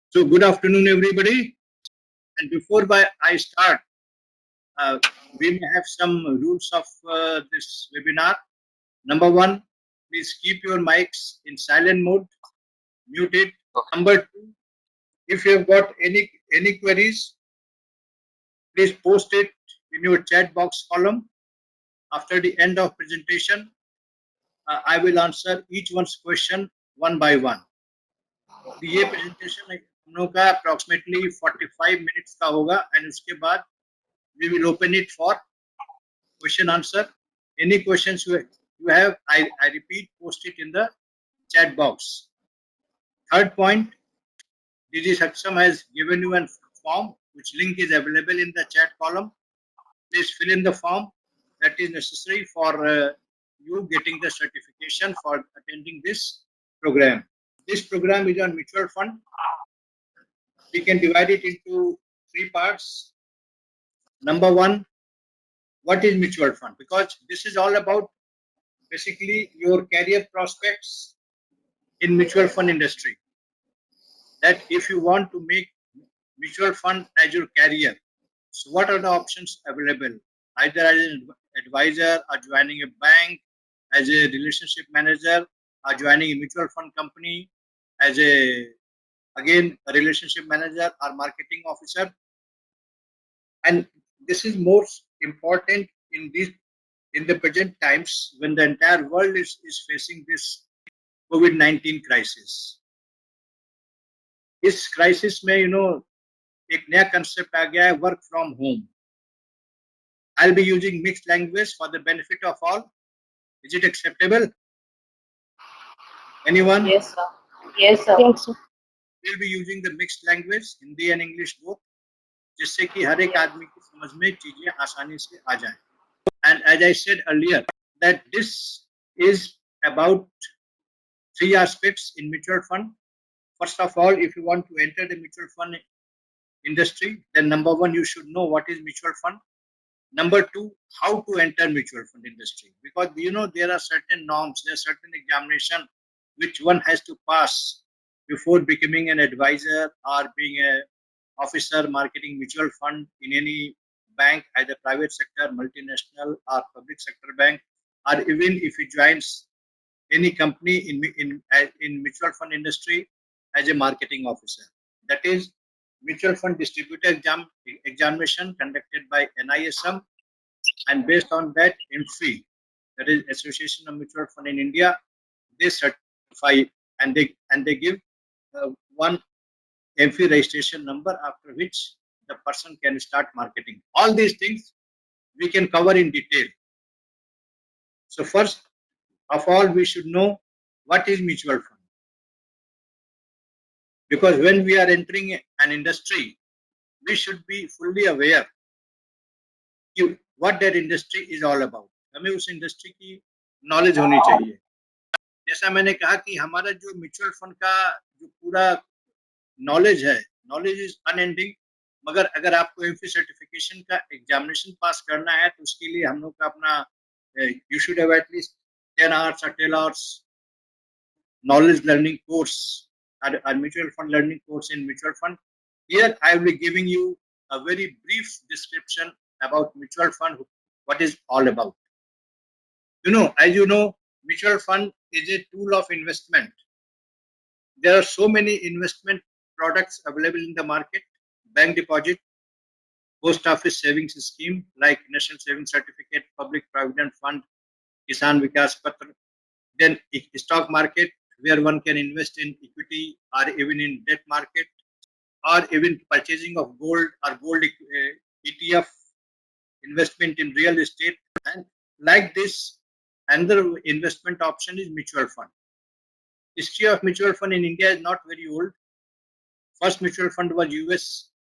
So good afternoon, everybody. And before I start, uh, we may have some rules of this webinar. Number one, please keep your mics in silent mode, muted. Number two, if you have got any queries, please post it in your chat box column. After the end of presentation, I will answer each one's question one by one. तो ये presentation हम लोग का approximately 45 minutes का होगा and उसके बाद we will open it for question answer. Any questions you have, I repeat, post it in the chat box. Third point, DigiSaksham has given you a form which link is available in the chat column. Please fill in the form that is necessary for you getting the certification for attending this program. This program is on mutual fund. We can divide it into three parts. Number one, what is mutual fund? Because this is all about basically your career prospects in mutual fund industry. That if you want to make mutual fund as your career, so what are the options available? Either as an advisor or joining a bank, as a relationship manager, or joining a mutual fund company, as a relationship manager or marketing officer. And this is most important in the present times when the entire world is facing this COVID-19 crisis. इस crisis में एक नया concept आ गया है, work from home. I'll be using mixed language for the benefit of all. Is it acceptable? Anyone? Yes, sir. Yes, sir. Yes, sir. We'll be using the mixed language, Hindi and English both, जिससे कि हर एक आदमी की समझ में चीजें आसानी से आ जाएं. And as I said earlier, that this is about three aspects in mutual fund. First of all, if you want to enter the mutual fund industry, then number one, you should know what is mutual fund. Number two, how to enter mutual fund industry, because there are certain norms, there are certain examination which one has to pass before becoming an advisor or being a officer marketing mutual fund in any bank, either private sector, multinational or public sector bank, or even if he joins any company in mutual fund industry as a marketing officer. That is mutual fund distributor examination conducted by NISM, and based on that AMFI, that is Association of Mutual Fund in India, they certify and they give one AMFI registration number, after which the person can start marketing. All these things we can cover in detail. So first of all, we should know what is mutual fund. Because when we are entering an industry, we should be fully aware what that industry is all about. हमें उस industry की knowledge होनी चाहिए. जैसा मैंने कहा कि हमारा जो म्यूचुअल फंड का जो पूरा नॉलेज है, नॉलेज इज अनएंडिंग, मगर अगर आपको एमफी सर्टिफिकेशन का एग्जामिनेशन पास करना है तो उसके लिए हम लोग का अपना you should have at least 10 hours or 12 hours knowledge learning course or mutual fund learning course in mutual fund. Here I will be giving you a very brief description about mutual fund, what is all about. As you know, mutual fund is a tool of investment. There are so many investment products available in the market: bank deposit, post office savings scheme like National Savings Certificate, Public Provident Fund, Kisan Vikas Patra. Then stock market, where one can invest in equity or even in debt market, or even purchasing of gold or gold ETF, investment in real estate. And like this, another investment option is mutual fund. History of mutual fund in India is not very old. First mutual fund was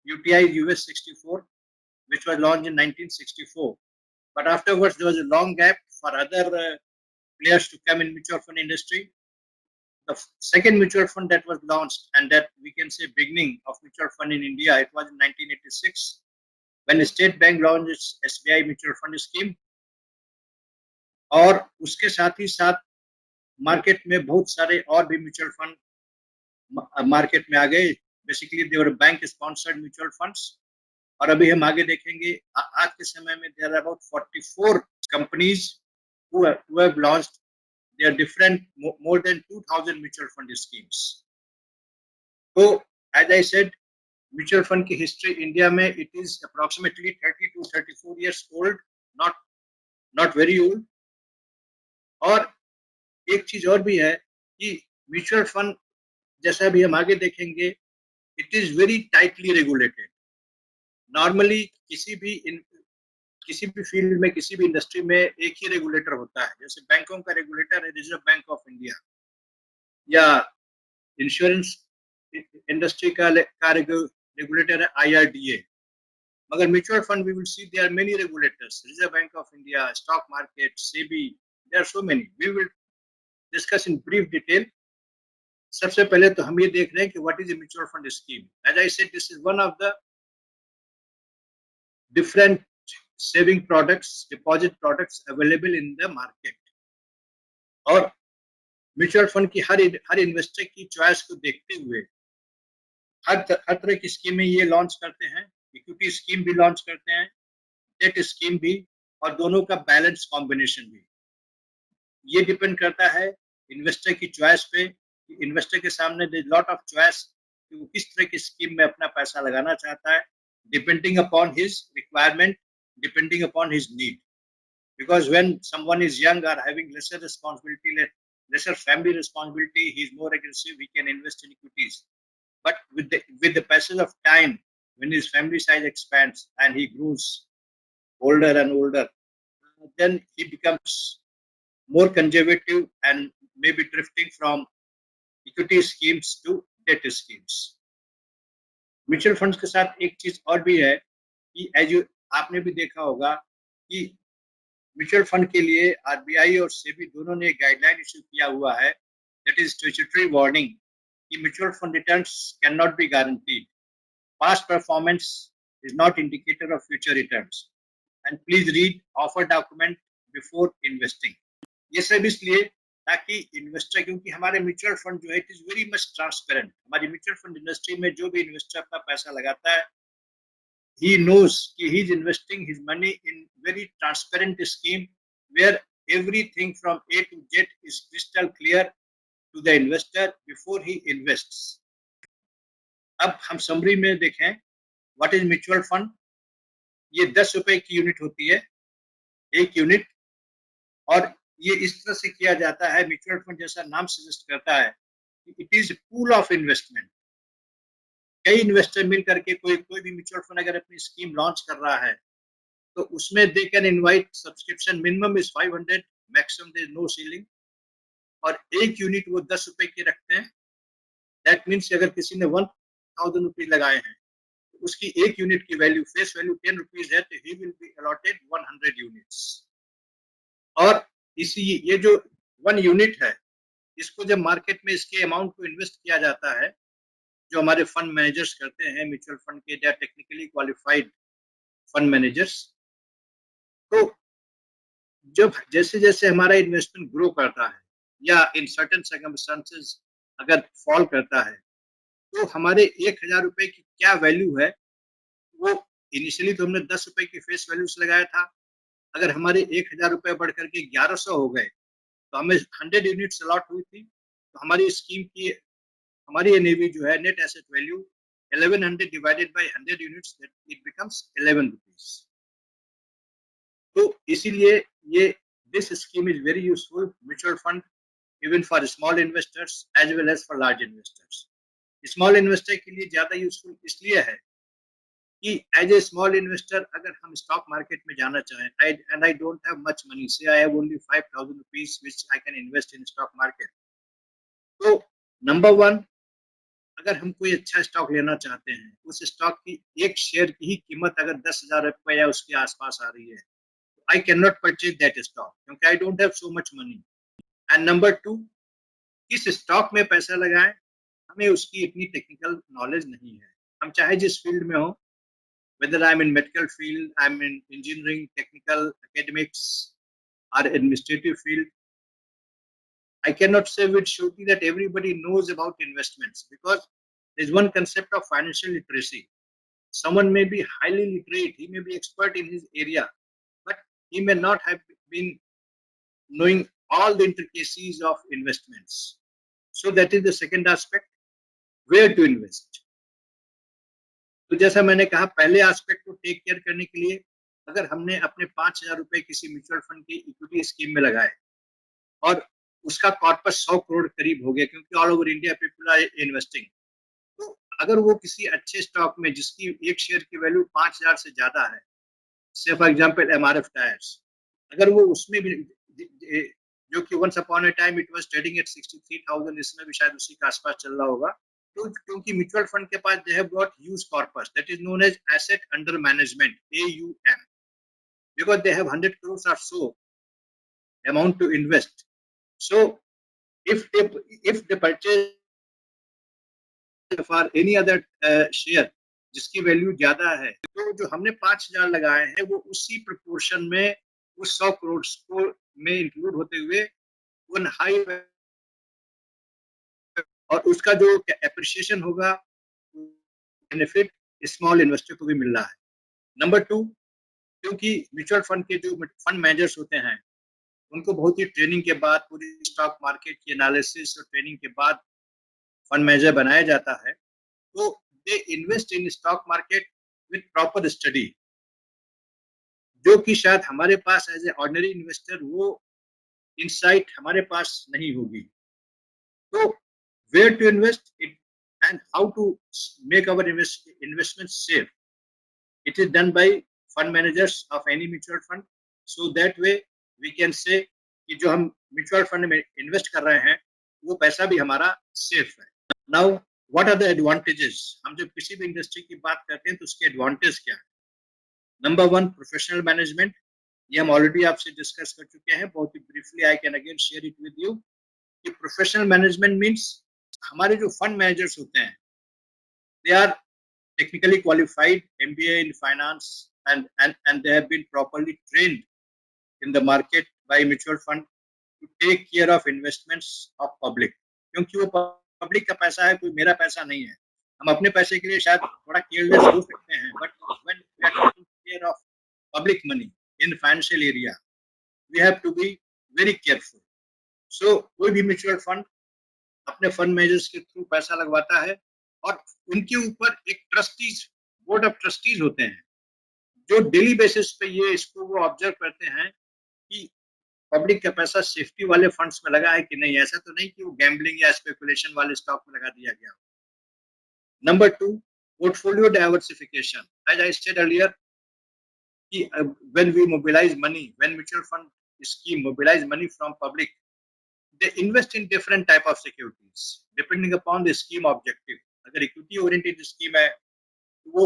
UTI US 64, which was launched in 1964. But afterwards, there was a long gap for other players to come in mutual fund industry. The second mutual fund that was launched, and that we can say beginning of mutual fund in India, it was in 1986, when the State Bank launched its SBI mutual fund scheme. और उसके साथ ही साथ market में बहुत सारे और भी mutual fund market में आ गए. Basically they were bank sponsored mutual funds. और अभी हम आगे देखेंगे आज के समय में there are about 44 companies who have launched their different more than 2000 mutual fund schemes. So as I said, mutual fund की history इंडिया में it is approximately 30 to 34 years old, not very old. और एक चीज और भी है कि mutual fund जैसा भी हम आगे देखेंगे, it is very tightly regulated. Normally किसी भी फील्ड में, किसी भी इंडस्ट्री में एक ही रेगुलेटर होता है। जैसे बैंकों का रेगुलेटर है रिजर्व बैंक ऑफ इंडिया, या इंश्योरेंस इंडस्ट्री का रेगुलेटर है IRDA। मगर mutual fund we will see there are many regulators, Reserve Bank of India, stock market, SEBI, there are so many. We will discuss in brief detail. सबसे पहले तो हम ये देख रहे हैं कि what is a mutual fund scheme. As I said, this is one of the different saving products, deposit products available in the market। और म्यूचुअल फंड की हर इन्वेस्टर की चॉइस को देखते हुए हर तरह की स्कीमें ये लॉन्च करते हैं। इक्विटी स्कीम भी लॉन्च करते हैं, डेट स्कीम भी, और दोनों का बैलेंस कॉम्बिनेशन भी। ये डिपेंड करता है इन्वेस्टर की चॉइस पे। इन्वेस्टर के सामने लॉट ऑफ चॉइस कि वो किस तरह की स्कीम में अपना पैसा लगाना चाहता है, depending upon his requirement, depending upon his need. Because when someone is young or having lesser responsibility, lesser family responsibility, he is more aggressive, he can invest in equities. But with the passage of time, when his family size expands and he grows older and older, then he becomes more conservative and maybe drifting from equity schemes to debt schemes. Mutual funds के साथ एक चीज और भी है कि as आपने भी देखा होगा कि म्यूचुअल फंड के लिए RBI और सेबी दोनों ने गाइडलाइन इशू किया हुआ है, दैट इज स्टैट्यूटरी वार्निंग, कि mutual fund returns can not be guaranteed. Past performance is not indicator of future returns, and please read offer document before investing. ये सब इसलिए ताकि इन्वेस्टर, क्योंकि हमारे म्यूचुअल फंड जो है it is very much transparent. हमारी म्यूचुअल फंड इंडस्ट्री में जो भी इन्वेस्टर अपना पैसा लगाता है, he knows he is investing his money in very transparent scheme where everything from A to Z is crystal clear to the investor before he invests। अब हम समरी में देखें व्हाट इज म्यूचुअल फंड। ये 10 रुपए की unit होती है, एक यूनिट, और ये इस तरह से किया जाता है, म्यूचुअल फंड जैसा नाम सजेस्ट करता है, it is pool of investment. कई इन्वेस्टर मिल करके कोई भी म्यूचुअल फंड अगर अपनी स्कीम लॉन्च कर रहा है तो उसमें they can invite subscription, minimum is 500, maximum there is no ceiling, और एक यूनिट वो 10 रुपए की रखते हैं। दैट मीन्स अगर किसी ने 1000 रुपीज लगाए हैं तो उसकी एक यूनिट की वैल्यू, फेस वैल्यू 10 रुपीज है, तो he will be allotted 100 units. और इसी ये जो 1 यूनिट है, इसको जब मार्केट में इसके अमाउंट को इन्वेस्ट किया जाता है, जो हमारे फंड मैनेजर्स करते हैं म्यूचुअल फंड के, they are technically qualified fund managers. तो जब जैसे जैसे हमारा इन्वेस्टमेंट ग्रो करता है या इन सर्टेन सर्कमस्टेंसेस अगर फॉल करता है, तो हमारे 1000 रुपए की क्या वैल्यू है, वो इनिशियली तो हमने 10 रुपए की फेस वैल्यू से लगाया था। अगर हमारे 1000 रुपए बढ़ करके 1100 हो गए तो हमें 100 यूनिट्स अलॉट हुई थी, तो हमारी स्कीम की हमारी एनएवी जो है, net asset value 1100 divided by 100 units, it becomes 11 rupees. तो इसीलिए ये this scheme is very useful, mutual fund, even for small investors as well as for large investors. Small investor के लिए ज्यादा यूजफुल इसलिए है कि एज ए स्मॉल इन्वेस्टर अगर हम स्टॉक मार्केट में जाना चाहें, and I don't have much money, say I have only 5000 rupees which I can invest in stock market, तो नंबर वन, अगर हम कोई अच्छा स्टॉक लेना चाहते हैं, उस स्टॉक की एक शेयर की ही कीमत अगर 10,000 रुपए या उसके आसपास आ रही है, I cannot purchase that stock क्योंकि I don't have so much money। And number two, किस स्टॉक में पैसा लगाएं, हमें उसकी इतनी टेक्निकल नॉलेज नहीं है। हम चाहे जिस फील्ड में हो, whether I'm in medical field, I'm in engineering, technical, academics, or administrative field, I cannot say with surety that everybody knows about investments, because There is one concept of financial literacy. Someone may be highly literate, he may be expert in his area, but he may not have been knowing all the intricacies of investments. So that is the second aspect, where to invest. तो जैसा मैंने कहा, पहले aspect को take care करने के लिए अगर हमने अपने 5,000 रुपए किसी म्यूचुअल फंड की इक्विटी स्कीम में लगाए और उसका कॉर्पस 100 करोड़ करीब हो गया, क्योंकि all over India people are investing, तो अगर वो किसी अच्छे स्टॉक में जिसकी एक शेयर की वैल्यू 5,000 से ज्यादा है, से फॉर एग्जांपल एमआरएफ टायर्स, अगर वो उसमें भी, जो कि once upon a time it was trading at 63,000, इसमें भी शायद उसी के आसपास चल रहा होगा, तो क्योंकि म्यूचुअल फंड के पास they have got huge corpus that is known as asset under management, AUM, because they have 100 crores or so amount to invest. So if they purchase for any other share जिसकी value ज्यादा है, तो जो हमने 5,000 लगाए हैं वो उसी प्रोपोर्शन में उस 100 करोड़ को में इंक्लूड होते हुए वन हाई, और उसका जो एप्रिसिएशन होगा बेनिफिट स्मॉल इन्वेस्टर को भी मिल रहा है. नंबर 2, क्योंकि म्यूचुअल फंड के जो फंड मैनेजर्स होते हैं उनको बहुत ही ट्रेनिंग के बाद, पूरी स्टॉक मार्केट की एनालिसिस और ट्रेनिंग के बाद फंड मैनेजर बनाया जाता है, तो they invest in stock market with proper study, जो कि शायद हमारे पास एज ए ऑर्डिनरी इन्वेस्टर वो इनसाइट हमारे पास नहीं होगी. तो where to invest it and how to make our investment safe, it is done by fund managers of any mutual fund, so that way we can say कि जो हम mutual fund में इन्वेस्ट कर रहे हैं वो पैसा भी हमारा सेफ है. Now what are the advantages, हम जब किसी भी इंडस्ट्री की बात करते हैं तो उसके एडवांटेज क्या है. नंबर 1, प्रोफेशनल मैनेजमेंट, ये हम ऑलरेडी आपसे डिस्कस कर चुके हैं, बहुत ही briefly I can again share it with you. कि प्रोफेशनल मैनेजमेंट मींस हमारे जो फंड मैनेजर्स होते हैं they are technically qualified, MBA in finance, and they have been properly trained in the market by mutual fund to take care of investments of public. क्योंकि वो public का पैसा है, कोई मेरा पैसा नहीं है. हम अपने पैसे के लिए शायद थोड़ा केयरलेस हो सकते हैं, but when we are taking care of public money in financial area, we have to be very careful. So कोई भी म्यूचुअल फंड अपने फंड मैनेजर्स के थ्रू पैसा लगवाता है और उनके ऊपर एक ट्रस्टीज, बोर्ड ऑफ ट्रस्टीज होते हैं, जो डेली बेसिस पे ये इसको वो ऑब्जर्व करते हैं कि पब्लिक का पैसा सेफ्टी वाले फंड्स में लगा है कि नहीं. ऐसा तो नहीं कि वो गैम्बलिंग या स्पेकुलेशन वाले स्टॉक में लगा दिया गया. Number 2, portfolio diversification. As I said earlier कि when we mobilise money, when mutual fund scheme mobilise money from public, they invest in different type of securities depending upon the scheme objective. अगर equity oriented scheme है तो वो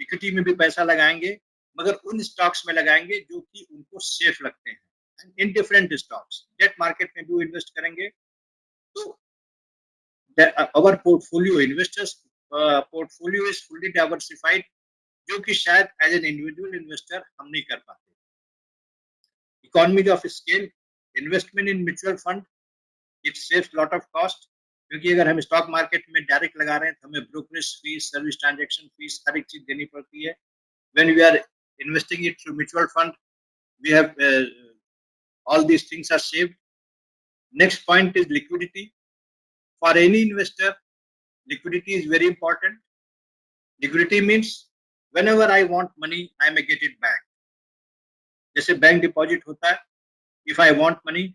equity में भी पैसा लगाएंगे, मगर उन स्टॉक्स में लगाएंगे जो कि उनको सेफ लगते हैं. And in different stocks, debt market में भी इन्वेस्ट करेंगे. तो our portfolio investors portfolio is fully diversified, जो कि शायद एज एन इंडिविजुअल इन्वेस्टर हम नहीं कर पाते. Economy of scale, investment in mutual fund, it saves lot of cost, क्योंकि अगर हम स्टॉक मार्केट में डायरेक्ट लगा रहे हैं तो हमें brokerage fees, service transaction fees, हर एक चीज देनी पड़ती है. When we are investing it through mutual fund, we have all these things are saved. Next point is liquidity. For any investor, liquidity is very important. Liquidity means whenever I want money, I may get it back. जैसे bank deposit होता है, if I want money,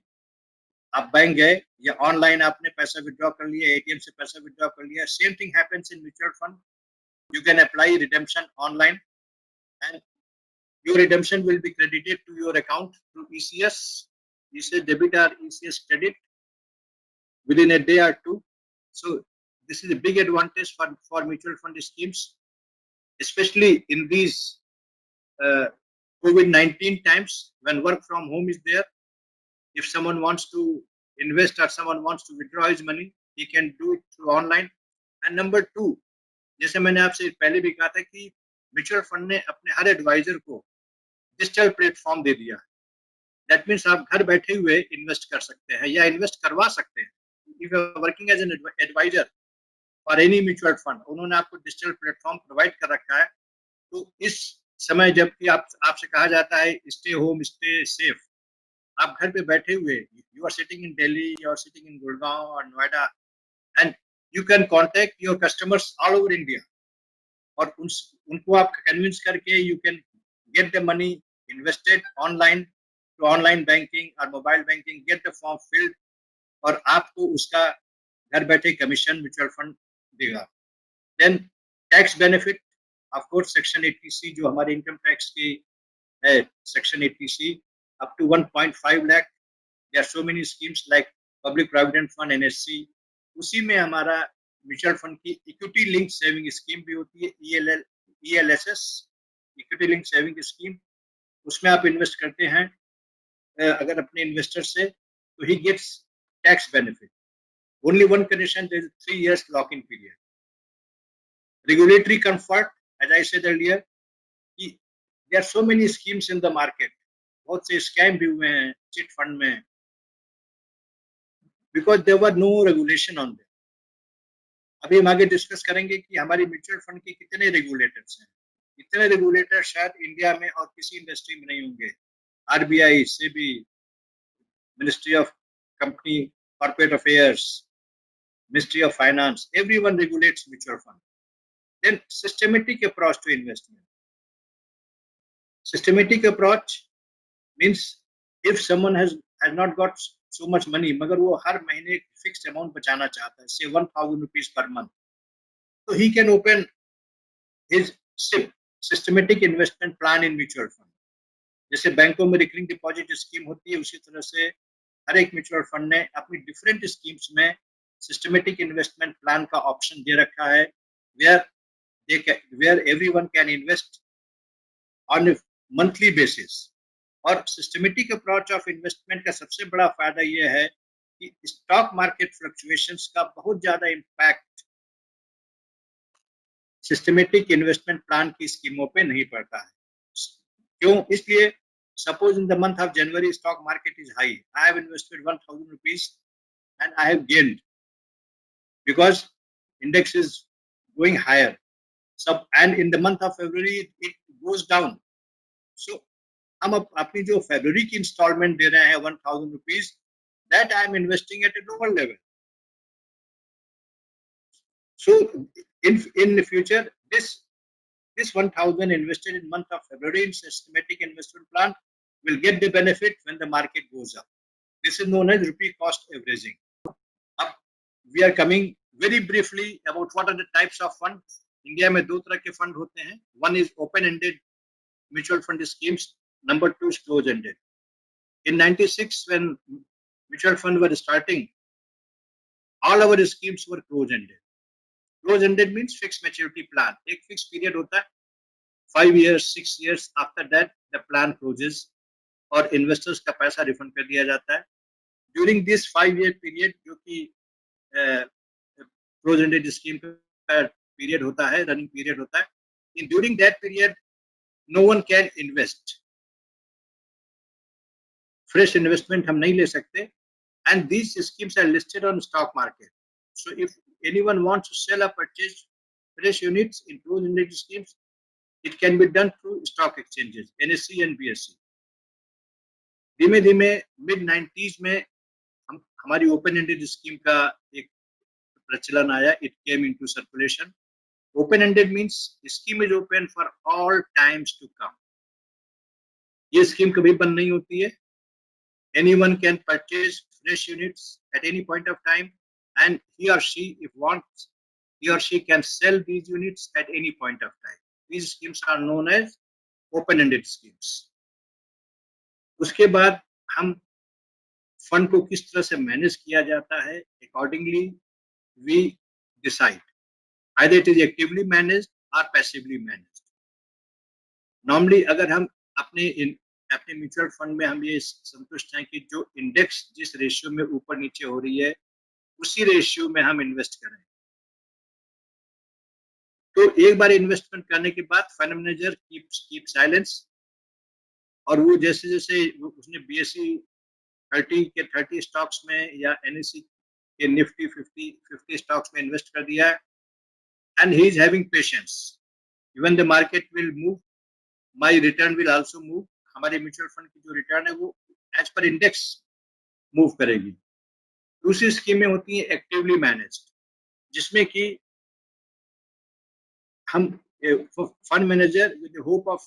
आप bank गए या online आपने पैसा withdraw कर लिया, एटीएम से पैसा विड्रॉ कर लिया. Same thing happens in mutual fund. You can apply redemption online and your redemption will be credited to your account through ECS, ECS debit or ECS credit within a day or two. So this is a big advantage for mutual fund schemes, especially in these COVID-19 times when work from home is there. If someone wants to invest or someone wants to withdraw his money, he can do it through online. And number 2, जैसे मैंने आपसे पहले भी कहा था कि mutual fund ने अपने हर एडवाइजर को डिजिटल प्लेटफॉर्म दे दिया. दैट मीन्स आप घर बैठे हुए इन्वेस्ट कर सकते हैं या इन्वेस्ट करवा सकते हैं. If you are working as an adviser, for any mutual fund, उन्होंने आपको डिजिटल प्लेटफॉर्म प्रोवाइड कर रखा है। तो इस समय जबकि आपसे कहा जाता है स्टे होम स्टे सेफ, आप घर पे बैठे हुए, you are sitting in Delhi, you are sitting in Gurgaon और Noida, and you can contact your customers all over India, और उनको आप कन्विंस करके you can get the money invested online through online banking और mobile banking, get the form filled, और आपको उसका घर बैठे कमीशन म्यूचुअल फंड देगा। Then tax benefit, of course section 80C जो हमारे इनकम टैक्स की है, section 80C up to 1.5 lakh, there are so many schemes like public provident fund NSC, उसी में हमारा म्यूचुअल फंड की इक्विटी लिंक सेविंग स्कीम भी होती है, ELSS, equity link saving scheme, उसमें आप इन्वेस्ट करते हैं अगर अपने इन्वेस्टर से, तो he gets tax benefit. Only one condition, there is 3 years lock in period. Regulatory comfort, as I said earlier, कि there are so many schemes in the market, बहुत से स्कैम भी हुए हैं चिट फंड में, because there were no regulation on them. अभी हम आगे डिस्कस करेंगे कि हमारी म्यूचुअल फंड के कितने रेगुलेटर्स हैं। इतने रेगुलेटर शायद इंडिया में और किसी इंडस्ट्री में नहीं होंगे। RBI, SEBI, ministry of company corporate affairs, ministry of finance, everyone regulates mutual fund. Then systematic approach to investment. Systematic approach means if someone has not got so much money, मगर वो हर महीने fixed amount बचाना चाहता है, say 1000 rupees per month, तो he can open his SIP, systematic investment plan in mutual fund. जैसे बैंकों में रिकरिंग डिपॉजिट स्कीम होती है, उसी तरह से हर एक म्यूचुअल फंड ने अपनी डिफरेंट स्कीम्स में सिस्टमेटिक इन्वेस्टमेंट प्लान का ऑप्शन दे रखा है, where everyone can invest on a monthly basis. और सिस्टमेटिक अप्रोच ऑफ इन्वेस्टमेंट का सबसे बड़ा फायदा यह है कि स्टॉक मार्केट फ्लक्चुएशंस का बहुत ज्यादा इम्पैक्ट सिस्टमेटिक इन्वेस्टमेंट प्लान की स्कीमों पे नहीं पड़ता है। क्यों? इसलिए suppose in the month of January stock market is high, I have invested 1000 rupees and I have gained because index is going higher. And in the month of February it goes down. So हम अपनी जो फरवरी की instalment दे रहे हैं 1000 rupees, that I am investing at a lower level. So in the future, this 1000 invested in month of February in systematic investment plan will get the benefit when the market goes up. This is known as rupee cost averaging. Up, we are coming very briefly about what are the types of funds. India में दो तरह के fund होते हैं. One is open-ended mutual fund schemes. Number 2 is closed-ended. In 96, when mutual fund were starting, all our schemes were closed-ended. Closed-ended means fixed maturity plan. एक fixed period होता है, 5 years, 6 years. After that, the plan closes और investors का पैसा refund कर दिया जाता है. During this 5-year period, जो कि closed-ended scheme का period होता है, running period होता है, during that period, no one can invest. Fresh investment हम नहीं ले सकते, and these schemes are listed on stock market. So if anyone wants to sell or purchase fresh units in closed-ended schemes, it can be done through stock exchanges, NSE and BSE. धीमे धीमे mid 90s में हमारी open-ended scheme का एक प्रचलन आया. It came into circulation. Open-ended means scheme is open for all times to come. ये scheme कभी बंद नहीं होती है. Anyone can purchase fresh units at any point of time, and he or she, if wants, he or she can sell these units at any point of time. These schemes are known as open-ended schemes. उसके बाद हम fund को किस तरह से manage किया जाता है, accordingly we decide either it is actively managed or passively managed. Normally अगर हम अपने म्यूचुअल फंड में हम ये संतुष्ट हैं कि जो इंडेक्स जिस रेशियो में ऊपर नीचे हो रही है, उसी रेशियो में हम इन्वेस्ट करें. तो एक बार इन्वेस्टमेंट करने के बाद फंड मैनेजर कीप साइलेंस, और वो जैसे जैसे उसने बीएसई 30 स्टॉक्स में या एनएसई के निफ्टी 50 स्टॉक्स में इन्वेस्ट कर दिया है, and he is having patience. Even the market will move, my return will also move. हमारे म्यूचुअल फंड की जो रिटर्न है वो एज पर इंडेक्स मूव करेगी. दूसरी स्कीमें होती हैं एक्टिवली मैनेज्ड, जिसमें कि हम fund manager with the hope of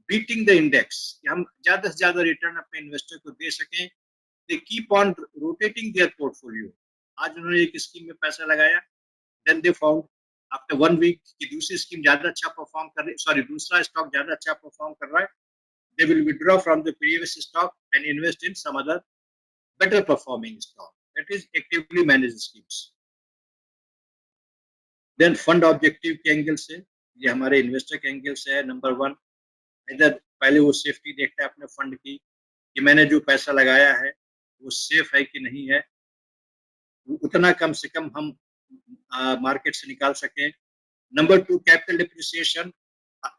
beating the index, हम ज्यादा से ज्यादा रिटर्न अपने इन्वेस्टर को दे सकें. They keep on rotating their portfolio. आज उन्होंने एक स्कीम में पैसा लगाया, then they found after 1 week कि दूसरी स्कीम ज्यादा अच्छा परफॉर्म कर रही, सॉरी दूसरा स्टॉक ज्यादा अच्छा परफॉर्म कर रहा है. They will withdraw from the previous stock and invest in some other better performing stock. That is actively managed schemes. Then fund objective के एंगल से, ये हमारे इन्वेस्टर के एंगल से है. नंबर 1, इधर पहले वो सेफ्टी देखता है अपने फंड की कि मैंने जो पैसा लगाया है वो सेफ है कि नहीं है, उतना कम से कम हम मार्केट से निकाल सकें. Number 2, capital depreciation.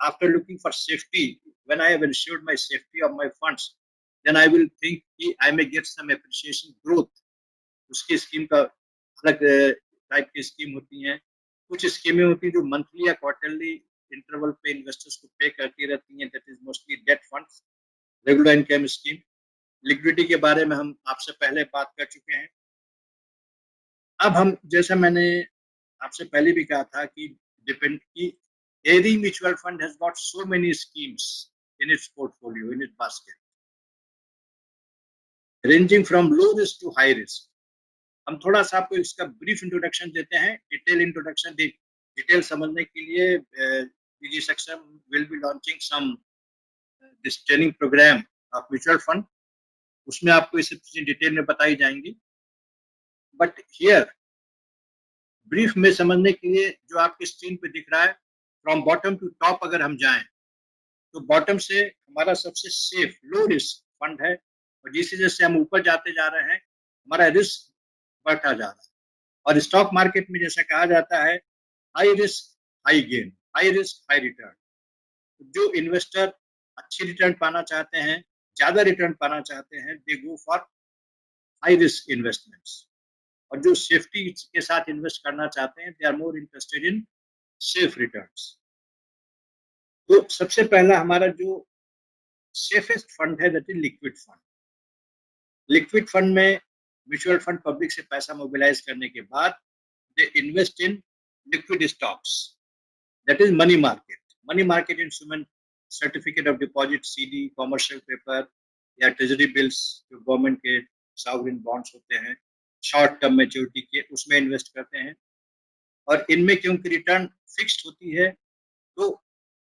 After looking for safety, when I have ensured my safety of my funds, then I will think कि I may get some appreciation growth. उसकी स्कीम का अलग टाइप की स्कीम होती हैं. कुछ स्कीमें होती हैं जो मंथली या क्वार्टरली इंटरवल पे इन्वेस्टर्स को पे करती रहती हैं. That is mostly date funds, regular income scheme. Liquidity के बारे में हम आपसे पहले बात कर चुके हैं. अब हम, जैसा मैंने आपसे पहले भी कहा था कि डिपेंड की every mutual fund has got so many schemes in its portfolio, in its basket, ranging from low risk to high risk. हम थोड़ा सा आपको इसका ब्रीफ इंट्रोडक्शन देते हैं, डिटेल इंट्रोडक्शन. डिटेल समझने के लिए DigiSaksham will be launching some this training program of mutual fund. उसमें आपको इसे डिटेल में बताई जाएंगी. बट हियर ब्रीफ में समझने के लिए जो आपकी स्क्रीन पे दिख रहा है, फ्रॉम बॉटम टू टॉप अगर हम जाएं तो बॉटम से हमारा सबसे सेफ लो रिस्क फंड है, और जैसे जैसे हम ऊपर जाते जा रहे हैं हमारा रिस्क बढ़ता जा रहा है. और स्टॉक मार्केट में जैसा कहा जाता है, high risk high gain, high risk high return. जो इन्वेस्टर अच्छी रिटर्न पाना चाहते हैं, ज्यादा रिटर्न पाना चाहते हैं, they go for high risk investments. और जो सेफ्टी के साथ इन्वेस्ट करना चाहते हैं, they are more interested in safe returns. तो सबसे पहला हमारा जो सेफेस्ट फंड है that is liquid fund. Liquid fund में म्यूचुअल फंड पब्लिक से पैसा मोबिलाइज करने के बाद दे invest in liquid stocks, that is money market. Money market instrument, certificate of deposit, CD, commercial paper या ट्रेजरी बिल्स जो government के सॉवरेन बॉन्ड्स होते हैं, शॉर्ट टर्म मैच्योरिटी के, उसमें इन्वेस्ट करते हैं. और इनमें क्योंकि रिटर्न फिक्स्ड होती है तो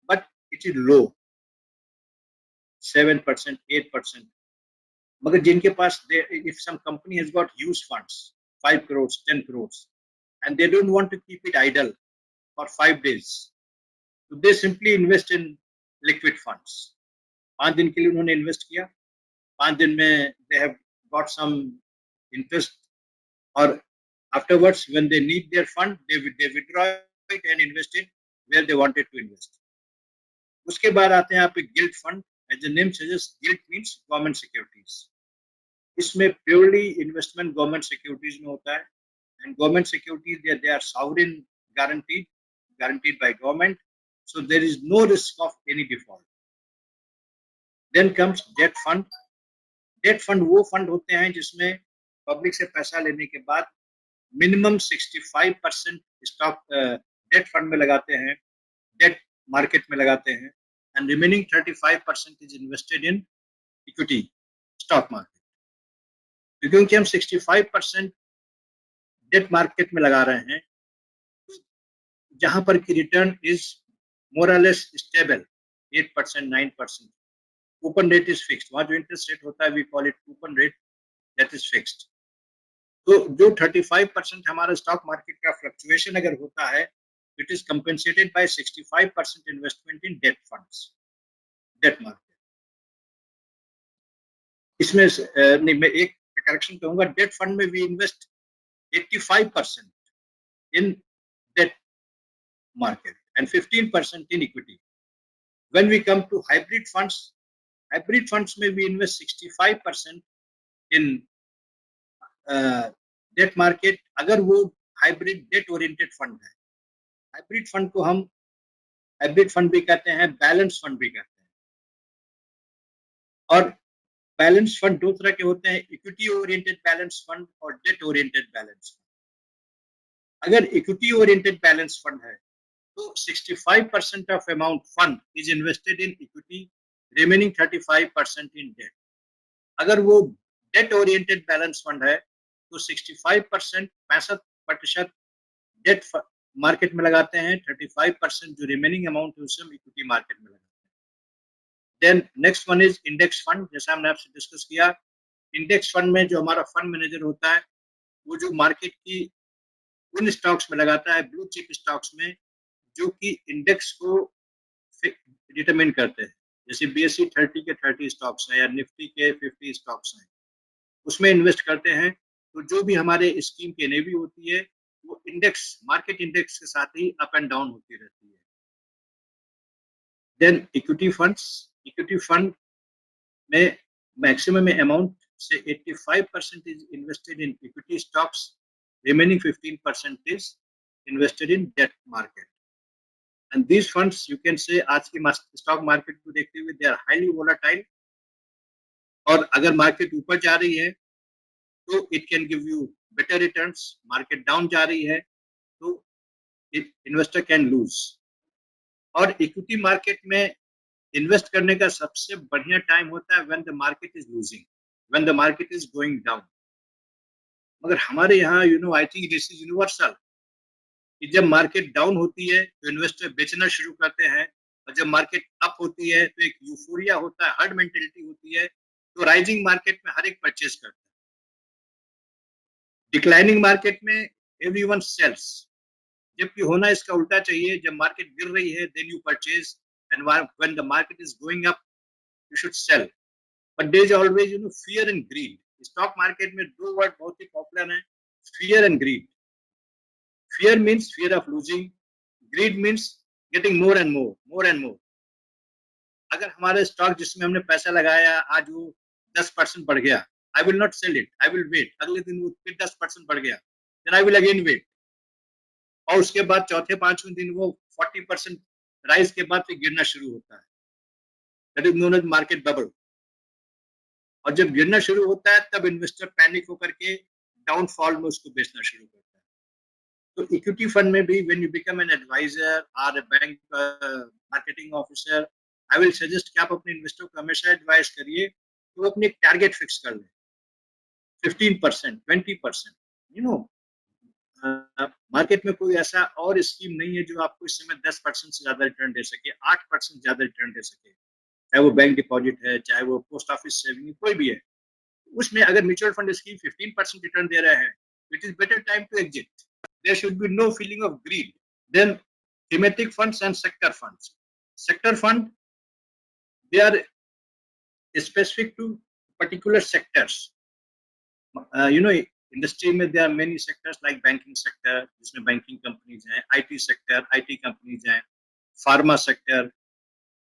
बट इट इज लो, 7%, 8%. मगर जिनके पास, if some company has got huge funds, 5 crores, 10 crores, and they don't want to keep it idle for 5 days, so they simply invest in liquid funds. 5 दिन के लिए उन्होंने इन्वेस्ट किया, 5 दिन में they have got some interest, और afterwards when they need their fund they withdraw it and invest it where they wanted to invest. उसके बाद आते हैं आप gilt fund. As the name suggest, gilt means government securities. इसमें purely investment government securities में होता है. And government securities they are sovereign guaranteed by government, so there is no risk of any default. Then comes debt fund. Debt fund वो fund होते हैं जिसमें public से पैसा लेने के बाद मिनिमम 65% स्टॉक डेट फंड में लगाते हैं, डेट मार्केट में लगाते हैं, and remaining 35% is invested in equity stock market. क्योंकि हम 65% डेट मार्केट में लगा रहे हैं, जहां पर की रिटर्न इज मोर और less stable, 8%, 9%. Coupon rate is fixed. वहां जो इंटरेस्ट रेट होता है we call it coupon rate, that is fixed. तो जो 35% हमारा स्टॉक मार्केट का फ्लक्चुएशन अगर होता है, it is compensated by 65% investment in debt funds, debt market. इसमें नहीं, मैं एक करेक्शन कहूंगा, डेट फंड में we invest 85% in debt market and 15% in equity. When we come to hybrid funds में we invest 65% in debt market अगर वो hybrid debt oriented fund है. हाइब्रिड फंड को हम हाइब्रिड फंड भी कहते हैं, बैलेंस फंड भी कहते हैं। और बैलेंस फंड दो तरह के होते हैं, इक्विटी ओरिएंटेड बैलेंस फंड और डेट ओरिएंटेड बैलेंस फंड। अगर इक्विटी ओरिएंटेड बैलेंस फंड है तो 65% of amount fund is invested in equity, remaining 35% in debt. अगर वो डेट ओरिएंटेड बैलेंस फंड है तो 65%, 65% डेट मार्केट में लगाते हैं, 35% जो रिमेनिंग अमाउंट है उसे हम इक्विटी मार्केट में लगाते हैं। Then next one is index fund, जैसा हमने आपसे डिस्कस किया। इंडेक्स फंड में जो हमारा फंड मैनेजर होता है वो जो मार्केट की उन स्टॉक्स में लगाता है, ब्लू चिप स्टॉक्स में, जो कि इंडेक्स को डिटरमिन करते हैं। जैसे बीएससी 30 के 30 स्टॉक्स हैं या निफ्टी के 50 स्टॉक्स हैं, उसमें इन्वेस्ट करते हैं। तो जो भी हमारे स्कीम की एनएवी होती है वो इंडेक्स, मार्केट इंडेक्स के साथ ही अप एंड डाउन होती रहती है। Then equity funds, equity fund में मैक्सिमम अमाउंट से 85% is invested in equity stocks, remaining 15% is invested in debt market. And these funds you can say आज की स्टॉक मार्केट को देखते हुए दे आर हाईली वोलाटाइल, और अगर मार्केट ऊपर जा रही है तो it can give you better returns, market down जा रही है तो इन्वेस्टर कैन लूज। और इक्विटी मार्केट में इन्वेस्ट करने का सबसे बढ़िया टाइम होता है when the market is losing, when the market is going down. मगर हमारे यहाँ I think this is universal कि जब मार्केट डाउन होती है तो इन्वेस्टर बेचना शुरू करते हैं, और जब मार्केट अप होती है तो एक यूफोरिया होता है, हर्ड मेंटेलिटी होती है, तो राइजिंग मार्केट में हर एक परचेज करता है। डिक्लाइनिंग मार्केट में एवरीवन सेल्स, जबकि होना इसका उल्टा चाहिए। जब मार्केट गिर रही है then you purchase, and when the market is going up you should sell. But there is always fear and greed. Stock market में दो वर्ड बहुत ही पॉपुलर हैं, fear and greed. Fear means fear of losing, greed means getting more and more, more and more. अगर हमारे stock जिसमें हमने पैसा लगाया आज वो 10% बढ़ गया, I will not sell it, I will wait. अगले दिन वो फिर 10% बढ़ गया, then I will again wait. और उसके बाद चौथे पांचवें दिन वो 40% राइज के बाद फिर गिरना शुरू होता है, that is known as market bubble. और जब गिरना शुरू होता है तब इन्वेस्टर पैनिक होकर के डाउनफॉल में उसको बेचना शुरू करता है। तो इक्विटी फंड में भी when you become an advisor और bank marketing officer, I will suggest कि आप अपने इन्वेस्टर को हमेशा एडवाइस करिए कि वो अपने एक टारगेट फिक्स कर लें, 15%, 20%। मार्केट में कोई ऐसा और स्कीम नहीं है जो आपको इस समय 10% से ज्यादा रिटर्न दे सके, 8% ज्यादा रिटर्न दे सके, चाहे वो बैंक डिपॉजिट है, चाहे वो पोस्ट ऑफिस सेविंग, कोई भी है। उसमें अगर म्यूचुअल फंड स्कीम 15% रिटर्न दे रहे हैं, it is better time to exit. There should be no feeling of greed. Then thematic funds and sector funds. Sector fund, they are specific to particular sectors. Industry में there are many sectors like banking sector, जिसमें banking companies हैं, IT sector, IT companies हैं, pharma sector,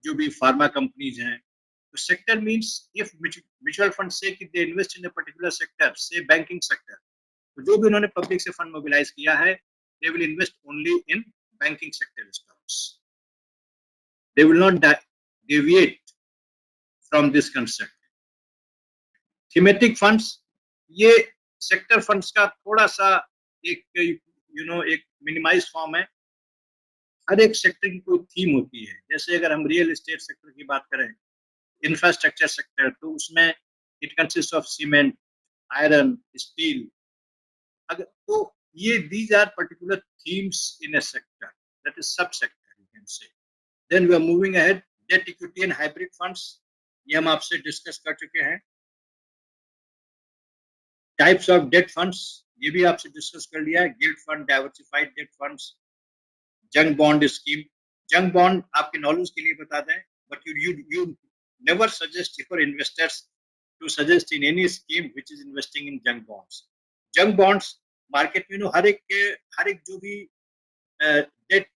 जो भी pharma companies हैं। तो sector means if mutual fund से कि दे invest in a particular sector, से बैंकिंग सेक्टर, तो जो भी उन्होंने पब्लिक से फंड मोबिलाइज किया है, they will invest only in banking sector stocks, they will not deviate from this concept. Thematic funds, ये सेक्टर फंड्स का थोड़ा सा एक एक मिनिमाइज फॉर्म है। हर एक सेक्टर की कोई थीम होती है। जैसे अगर हम रियल एस्टेट सेक्टर की बात करें, इंफ्रास्ट्रक्चर सेक्टर, तो उसमें it consist of cement, iron, steel. अगर तो ये these are particular themes in a sector, that is sub sector you can say. Then we are moving ahead, debt equity and hybrid funds, ये हम आपसे discuss कर चुके हैं। Types of date funds, ये भी आपसे डिस्कस कर लिया है, gilt fund, diversified debt funds, junk bond scheme. Junk bond आपके नॉलेज के लिए बता दें, but you never suggest for investors to suggest in any scheme which is investing in junk bonds. जंग बॉन्ड्स मार्केट में हर एक जो भी डेट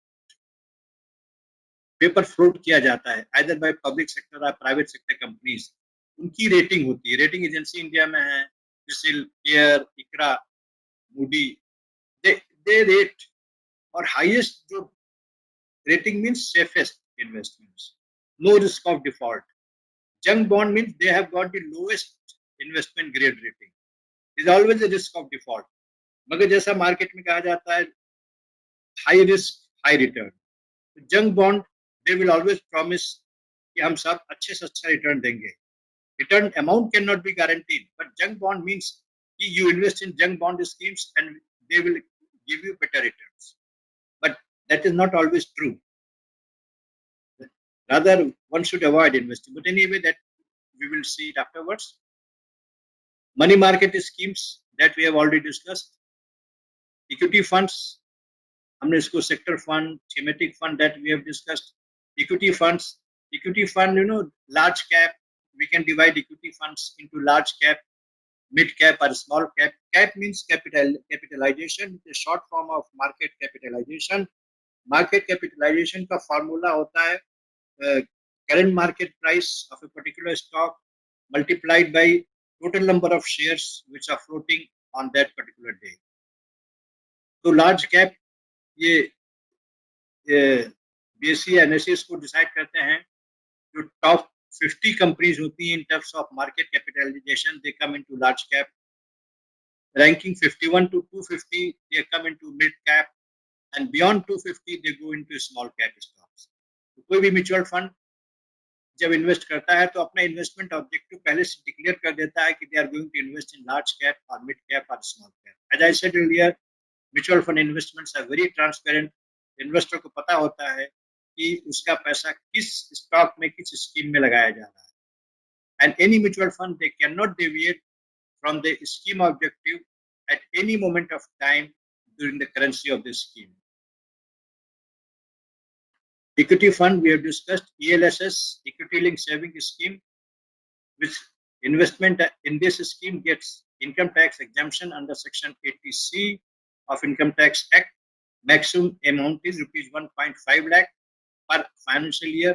पेपर फ्लोट किया जाता है, आइदर बाय पब्लिक सेक्टर और प्राइवेट सेक्टर कंपनीज, उनकी रेटिंग होती है। रेटिंग एजेंसी इंडिया में है क्रिसिल, केयर, इकरा, मूडी। दे रेट, और हाईएस्ट जो rating means safest investments, no risk of default. Junk bond means they have got the lowest investment grade rating. There is always a risk of default. मगर जैसा market में कहा जाता है high risk high return, junk bond they will always promise कि हम सब अच्छे से अच्छा रिटर्न देंगे. Return amount cannot be guaranteed, but junk bond means you invest in junk bond schemes and they will give you better returns. But that is not always true. Rather, one should avoid investing. But anyway, that we will see it afterwards. Money market schemes that we have already discussed. Equity funds, हमने इसको sector fund, thematic fund that we have discussed. Equity funds, equity fund, large cap. We can divide equity funds into large cap, mid cap or small cap. Cap means capitalization, the short form of market capitalization. Market capitalization का formula होता है current market price of a particular stock multiplied by total number of shares which are floating on that particular day. तो large cap ये BSE NSE इसको decide करते हैं. जो top 50 companies होती हैं in terms of market capitalization, they come into large cap. Ranking 51 to 250, they come into mid cap, and beyond 250 they go into small cap stocks. तो कोई भी म्यूचुअल फंड जब इन्वेस्ट करता है तो अपना इन्वेस्टमेंट ऑब्जेक्टिव पहले से डिक्लेयर कर देता है कि they are going to invest in large cap और मिड कैप और small cap. As I said earlier, mutual fund investments are very transparent. Investor को पता होता है कि उसका पैसा किस स्टॉक में किस स्कीम में लगाया जा रहा है. And any mutual fund they can not deviate from the scheme objective at any moment of time during the currency of the scheme. Equity fund, we have discussed ELSS, equity linked saving scheme, which investment in this scheme gets income tax exemption under section 80C of Income Tax Act. Maximum amount is rupees 1.5 lakh per financial year.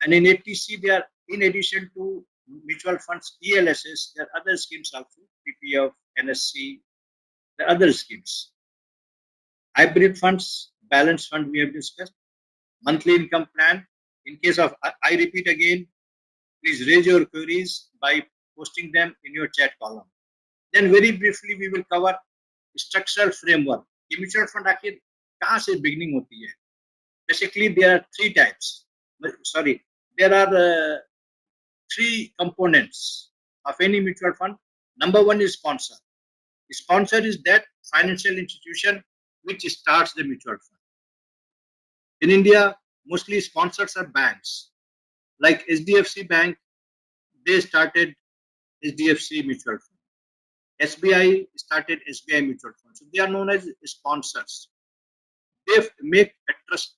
And in 80C, they are in addition to mutual funds, ELSS, there are other schemes also, PPF, NSC, there are other schemes. Hybrid funds, balance fund we have discussed. Monthly income plan. In case of, I repeat again, please raise your queries by posting them in your chat column. Then very briefly we will cover structural framework. ये mutual fund आखिर कहाँ से beginning होती है? Basically there are three types. Sorry, there are three components of any mutual fund. Number one is sponsor. Sponsor is that financial institution which starts the mutual fund. In India, mostly sponsors are banks. Like HDFC Bank, they started HDFC Mutual Fund. SBI started SBI Mutual Fund. So they are known as sponsors. They make a trust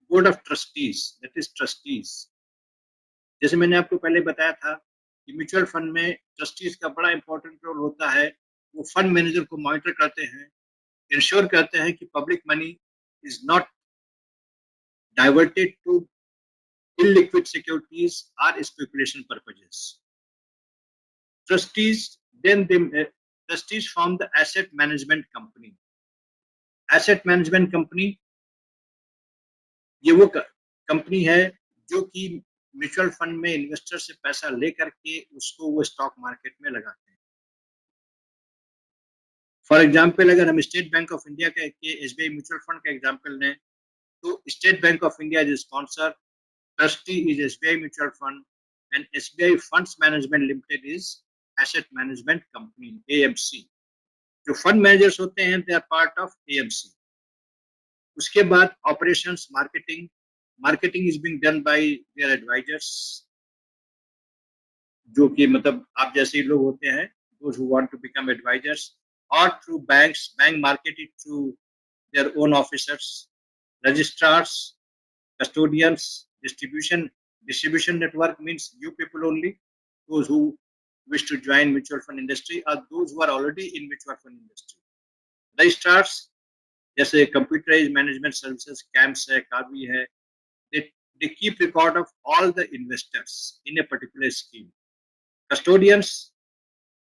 board of trustees, that is trustees. जैसे मैंने आपको पहले बताया था कि mutual fund में trustees का बड़ा इंपॉर्टेंट रोल होता है. वो फंड मैनेजर को मॉनिटर करते हैं, इंश्योर करते हैं कि public money is not diverted to illiquid securities or speculation purposes. Trustees trustees form the asset management company. Asset management company ये वो कंपनी है जो कि म्यूचुअल फंड में इन्वेस्टर से पैसा लेकर के उसको वो स्टॉक मार्केट में लगाते हैं. फॉर एग्जांपल, अगर हम स्टेट बैंक ऑफ इंडिया के एसबीआई म्यूचुअल फंड का एग्जांपल लें तो State Bank of India is sponsor, trustee is SBI mutual fund, and SBI funds management limited is asset management company, AMC. जो fund managers होते हैं they are part of AMC. उसके बाद operations, marketing is being done by their advisors, जो कि मतलब आप जैसे ही लोग होते हैं, those who want to become advisors, or through banks. Bank market it through their own officers, registrars, custodians. Distribution network means you people only, those who wish to join mutual fund industry or those who are already in mutual fund industry. Registrars जैसे computerized management services, CAMS है, कावी है, they keep record of all the investors in a particular scheme. Custodians,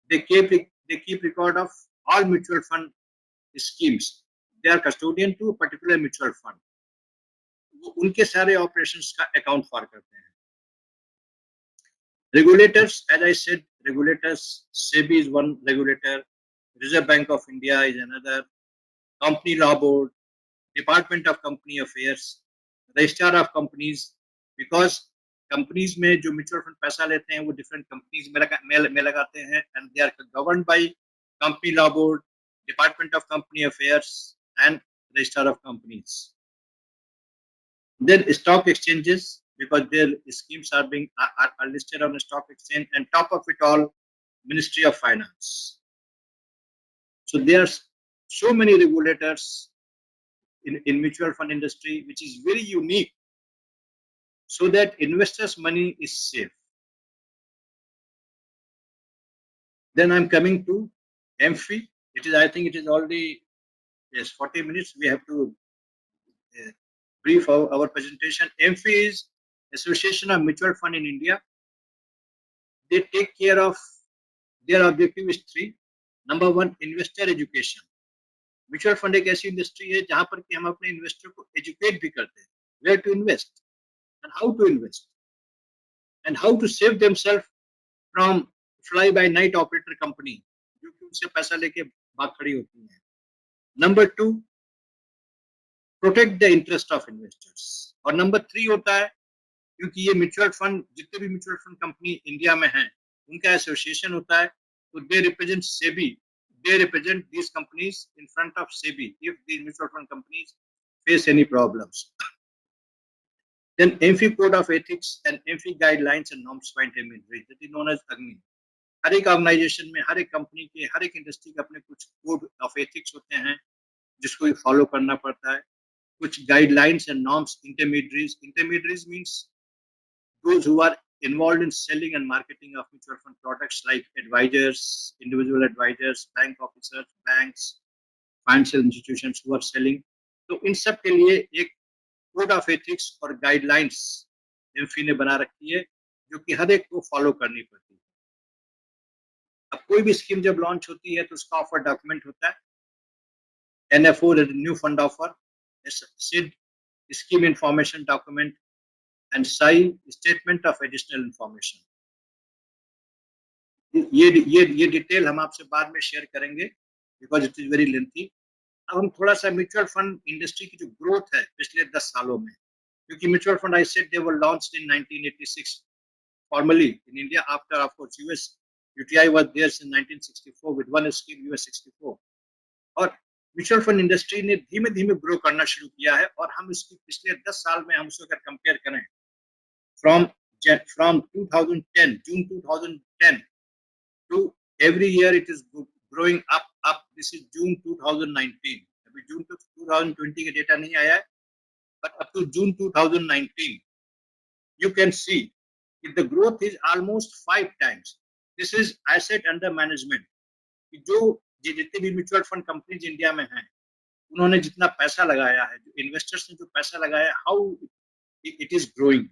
they keep record of all mutual fund schemes. They are custodian to a particular mutual fund. उनके सारे operations का account for करते हैं. Regulators, as I said, regulators, SEBI is one regulator, Reserve Bank of India is another, Company Law Board, Department of Company Affairs, Registrar of Companies, because companies में जो mutual fund पैसा लेते हैं वो different companies में लगाते हैं and they are governed by company law board, department of company affairs and registrar of companies. Then stock exchanges, because their schemes are being are listed on the stock exchange, and top of it all, Ministry of Finance. So there are so many regulators in mutual fund industry, which is very unique, so that investors' money is safe. Then I'm coming to AMFI. It is, I think it is already, yes, 40 minutes. We have to brief our presentation. AMFI is Association of Mutual Fund in India. They take care of, their objective is three. Number one, investor education. Mutual fund एक ऐसी industry है जहां पर कि हम अपने investor को educate भी करते हैं, where to invest and how to invest and how to save themselves from fly by night operator company जो कि उनसे पैसा लेके भाग खड़ी होती है. Number two, protect the interest of investors. और नंबर थ्री होता है, क्योंकि ये म्यूचुअल फंड, जितने भी म्यूचुअल फंड कंपनी इंडिया में हैं, उनका एसोसिएशन होता है, तो they represent SEBI. They represent these companies in front of SEBI if these mutual fund companies face any problems. Then AMFI Code of Ethics and AMFI Guidelines and Norms for Intermediaries, that is known as AGNI. हर एक organisation में, हर एक company के, हर एक industry के अपने कुछ code of ethics होते हैं जिसको फॉलो करना पड़ता है. कुछ guidelines and norms. Intermediaries means those who are involved in selling and marketing of mutual fund products, like advisors, individual advisors, bank officers, banks, financial institutions who are selling. तो इन सब के लिए एक कोड ऑफ एथिक्स और guidelines AMFI ने बना रखी है जो कि हर एक को फॉलो करनी पड़ती है. अब कोई भी स्कीम जब लॉन्च होती है तो उसका ऑफर डॉक्यूमेंट होता है. NFO, new fund offer, SID, scheme information document, and SAI, statement of additional information. ये डिटेल हम आपसे बाद में शेयर करेंगे because it is very lengthy. अब हम थोड़ा सा म्यूचुअल फंड इंडस्ट्री की जो ग्रोथ है पिछले 10 सालों में, क्योंकि mutual fund I said they were launched in 1986 formally in India. After, of course, US UTI was there in 1964 with one scheme, US 64. और म्यूचुअल फंड इंडस्ट्री ने धीमे धीमे ग्रो करना शुरू किया है, और हम इसकी पिछले 10 साल में हम उसको अगर कंपेयर करें, from 2010, June 2010 to every year it is growing up. This is June 2019. अभी June 2020 के डेटा नहीं आया है, but up to June 2019 you can see that the growth is almost 5 times. This is asset under management. जो जितने भी mutual fund companies India में हैं, उन्होंने जितना पैसा लगाया है, जो इन्वेस्टर्स ने जो पैसा लगाया, how it is growing.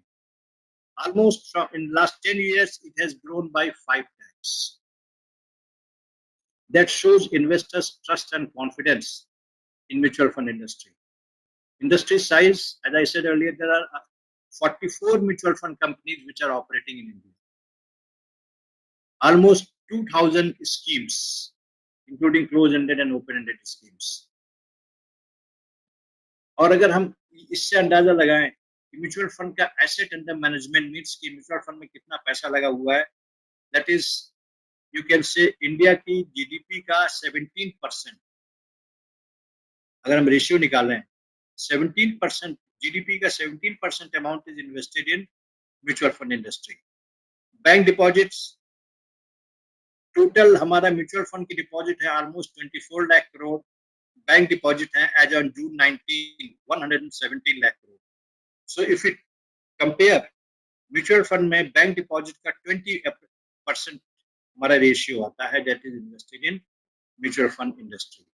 Almost in last 10 years, it has grown by 5 times. That shows investors' trust and confidence in mutual fund industry. Industry size, as I said earlier, there are 44 mutual fund companies which are operating in India. Almost 2,000 schemes, including closed-ended and open-ended schemes. और अगर हम इससे अंदाजा लगाएं mutual fund का asset under management means कि mutual fund में कितना पैसा लगा हुआ है, दैट इज यू कैन से इंडिया की जीडीपी का 17%. अगर हम रेशियो निकालें, 17% जीडीपी का 17% amount is invested in mutual fund industry. Bank deposits, total हमारा म्यूचुअल फंड की डिपॉजिट है almost 24 lakh crore. Bank deposit है as on June 19 117 lakh crore. So if it compare mutual fund में बैंक डिपॉजिट का 20% हमारा रेशियो आता है that is invested in mutual fund industry.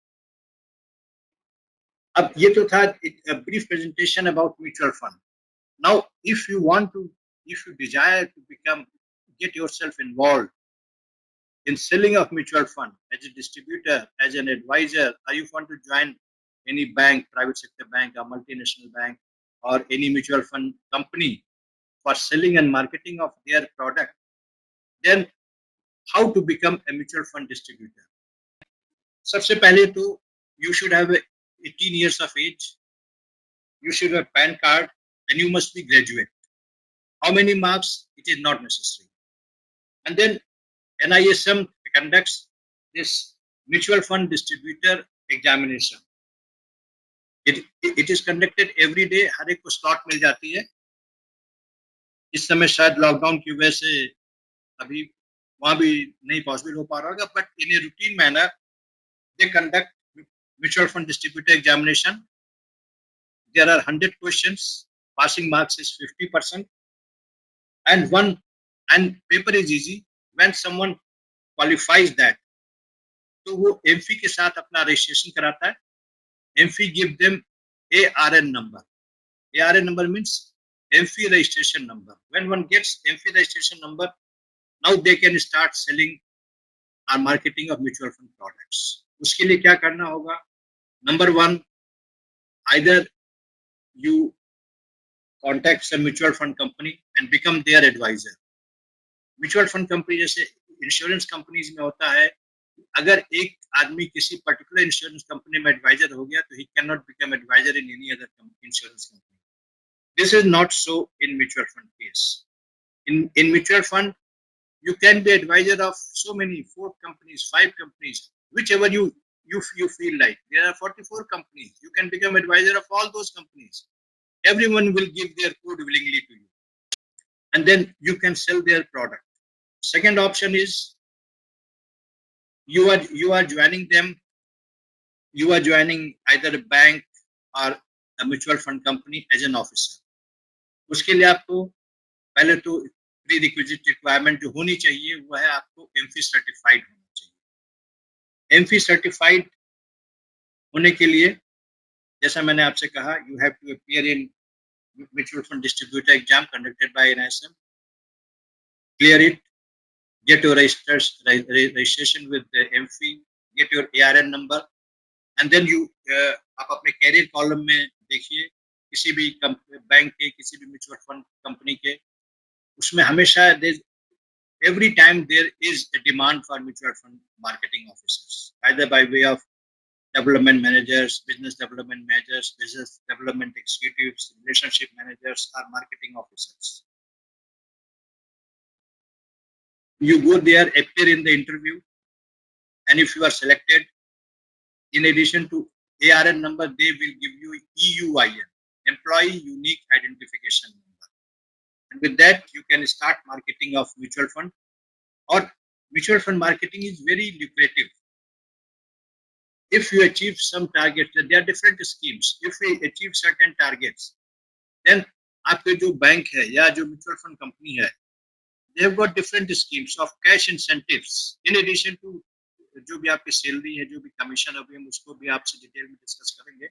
अब ये तो था brief presentation about mutual fund. Now if you desire to become get yourself involved in selling of mutual fund as a distributor, as an advisor, or you want to join any bank, private sector bank or multinational bank, or any mutual fund company for selling and marketing of their product, then how to become a mutual fund distributor? सबसे पहले तो you should have 18 years of age, you should have PAN card, and you must be graduate. How many marks? It is not necessary. And then NISM conducts this mutual fund distributor examination. It is conducted every day. हर एक को slot मिल जाती है. इस समय शायद lockdown की वजह से अभी वहाँ भी नहीं पॉसिबल हो पा रहा होगा, but in a routine manner they conduct mutual fund distributor examination. There are 100 questions. Passing marks is 50%, and paper is easy. When someone qualifies that, तो वो एमफी के साथ अपना रजिस्ट्रेशन कराता है. AMFI give them ARN number. ARN number means AMFI registration number. When one gets AMFI registration number, now they can start selling or marketing of mutual fund products. उसके लिए क्या करना होगा? Number one, either you contact some mutual fund company and become their advisor. Mutual fund company जैसे insurance companies में होता है, अगर एक आदमी किसी पर्टिकुलर इंश्योरेंस कंपनी में एडवाइजर हो गया तो he cannot become advisor in any other insurance company. This is not so in mutual fund case. In mutual fund, you can be advisor of so many, 4 companies, 5 companies, whichever you feel like. There are 44 companies. You can become advisor of all those companies. Everyone will give their code willingly to you, and then you can sell their product. Second option is you are joining them. You are joining either a bank or a mutual fund company as an officer. उसके लिए आपको पहले तो pre requisite requirement जो होनी चाहिए वो है आपको एमफी सर्टिफाइड होना चाहिए. एमफी सर्टिफाइड होने के लिए जैसा मैंने आपसे कहा, you have to appear in mutual fund distributor exam conducted by NISM, clear it, get your registration with the AMFI, get your ARN number, and then you आप अपने कैरियर कॉलम में देखिए किसी भी बैंक के, किसी भी म्यूचुअल फंड कंपनी के, उसमें हमेशा every time there is a demand for mutual fund marketing officers, either by way of development managers, business development managers, business development executives, relationship managers, or marketing officers. You go there, appear in the interview, and if you are selected, in addition to ARN number, they will give you EUIN, Employee Unique Identification Number. And with that, you can start marketing of mutual fund. Or mutual fund marketing is very lucrative. If you achieve some targets, there are different schemes. If we achieve certain targets, then आपके जो bank है या जो mutual fund company है, they have got different schemes of cash incentives. In addition to जो भी आपकी salary है, जो भी कमीशन अभी हम उसको भी आपसे डिटेल में डिस्कस करेंगे.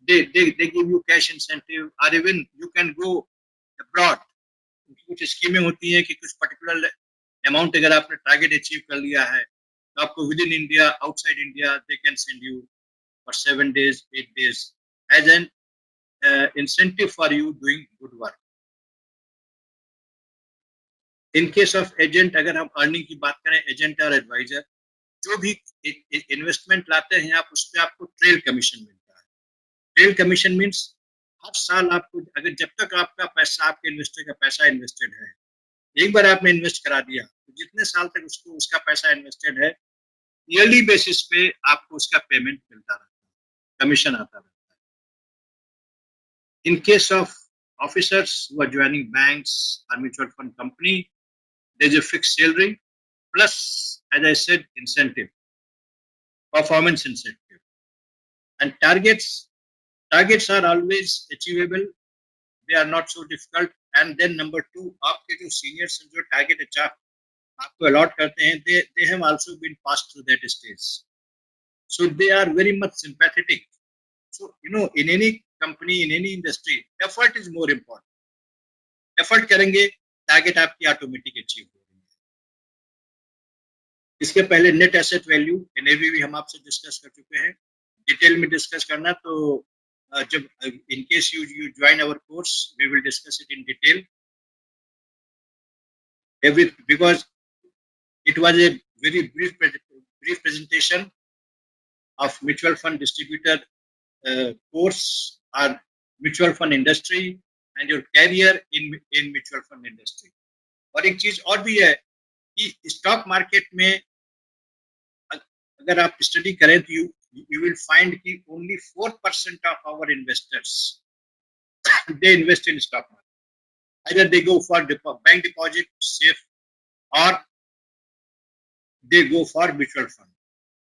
They give you cash incentive, or even you can go abroad. कुछ स्कीमें होती हैं कि कुछ पर्टिकुलर अमाउंट अगर आपने टारगेट अचीव कर लिया है तो आपको within India, outside India, they can send you for 7 days, 8 days as an incentive for you doing good work. In case of agent, अगर हम अर्निंग की बात करें, एजेंट और एडवाइजर जो भी इन्वेस्टमेंट लाते हैं आप, उस पर आपको ट्रेल कमीशन मिलता है. ट्रेल कमीशन मीन्स हर साल आपको, अगर जब तक आपका पैसा, आपके इन्वेस्टर का पैसा इन्वेस्टेड है, एक बार आपने इन्वेस्ट करा दिया तो जितने साल तक उसको उसका पैसा इन्वेस्टेड है, ईयरली बेसिस पे आपको उसका पेमेंट मिलता रहता है, कमीशन आता रहता है. In case of officers who are joining banks और mutual fund company, there is a fixed salary plus, as I said, incentive, performance incentive, and targets are always achievable. They are not so difficult. And then number 2, आपके जो seniors जो target आपको allot करते हैं, they have also been passed through that stage, so they are very much sympathetic. So in any company, in any industry, effort is more important. Effort करेंगे, target आपकी automatic achieve होगी. इसके पहले net asset value, NAV भी हम आपसे discuss कर चुके हैं. डिटेल में डिस्कस करना तो जब in case you join our course, we will discuss it in detail. Because it was a very brief presentation of mutual fund distributor course or mutual fund industry and your career in mutual fund industry. और एक चीज और भी है कि stock market में अगर आप स्टडी करें तो you will find कि only 4% of our investors they invest in stock market. Either they go for bank deposit safe or they go for mutual fund.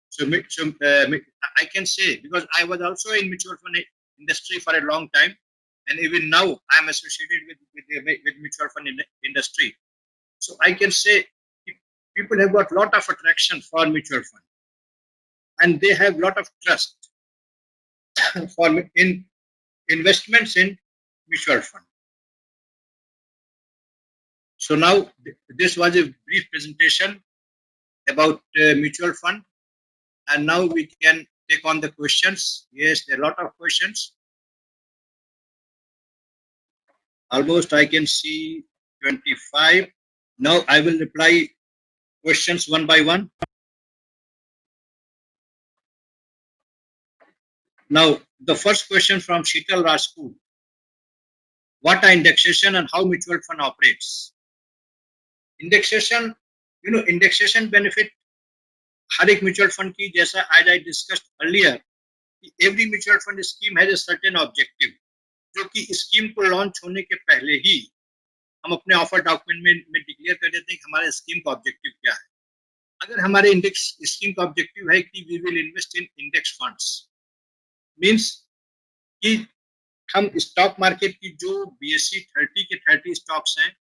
So I can say, because I was also in mutual fund industry for a long time, and even now I am associated with mutual fund industry. So I can say people have got lot of attraction for mutual fund, and they have lot of trust for in investments in mutual fund. So now this was a brief presentation about mutual fund, and now we can take on the questions. Yes, there are a lot of questions. Almost I can see 25. Now I will reply questions one by one. Now the first question from Sheetal Rajput. What are indexation and how mutual fund operates? Indexation, indexation benefit हर एक mutual fund की, जैसा as I discussed earlier, every mutual fund scheme has a certain objective, जो कि scheme को launch होने के पहले ही हम अपने ऑफर डॉक्यूमेंट में डिक्लेयर कर देते हैं कि हमारे स्कीम का ऑब्जेक्टिव क्या है. अगर हमारे इंडेक्स स्कीम का ऑब्जेक्टिव है कि we will invest in index funds, means कि हम स्टॉक मार्केट की जो बीएससी 30 के 30 स्टॉक्स हैं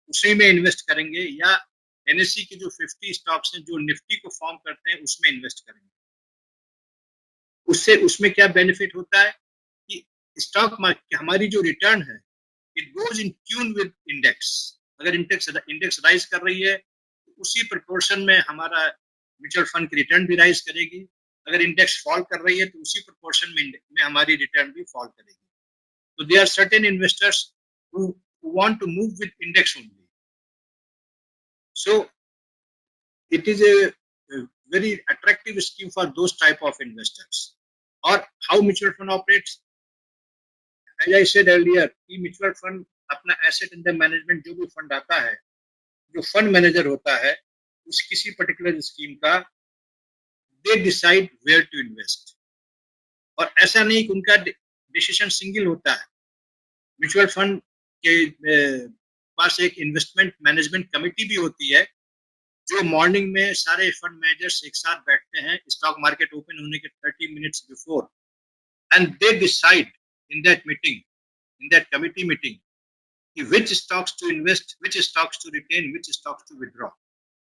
उसी में इन्वेस्ट करेंगे, या एनएससी के जो 50 स्टॉक्स हैं जो निफ्टी को फॉर्म करते हैं उसमें इन्वेस्ट करेंगे. उसमें क्या बेनिफिट होता है कि स्टॉक मार्केट हमारी जो रिटर्न है it goes in tune with index. अगर इंडेक्स राइज कर रही है तो उसी प्रोपोर्शन में हमारा म्यूचुअल फंड की रिटर्न भी राइज करेगी. अगर इंडेक्स फॉल कर रही है तो उसी प्रोपोर्शन में हमारी रिटर्न भी फॉल करेगी. तो there are certain investors who want to move with index only. So it is a very attractive scheme for those type of investors. Or how mutual fund operates? As I said earlier, mutual fund अपना asset under management जो भी fund आता है, जो fund manager होता है उस किसी पर्टिकुलर स्कीम का they decide where to invest. और ऐसा नहीं कि उनका डिसीजन सिंगल होता है. म्यूचुअल फंड के पास एक इन्वेस्टमेंट मैनेजमेंट कमेटी भी होती है जो मॉर्निंग में सारे फंड मैनेजर्स एक साथ बैठते हैं स्टॉक मार्केट ओपन होने के 30 minutes before, and they decide in that meeting, in that committee meeting, which stocks to invest, which stocks to retain, which stocks to withdraw,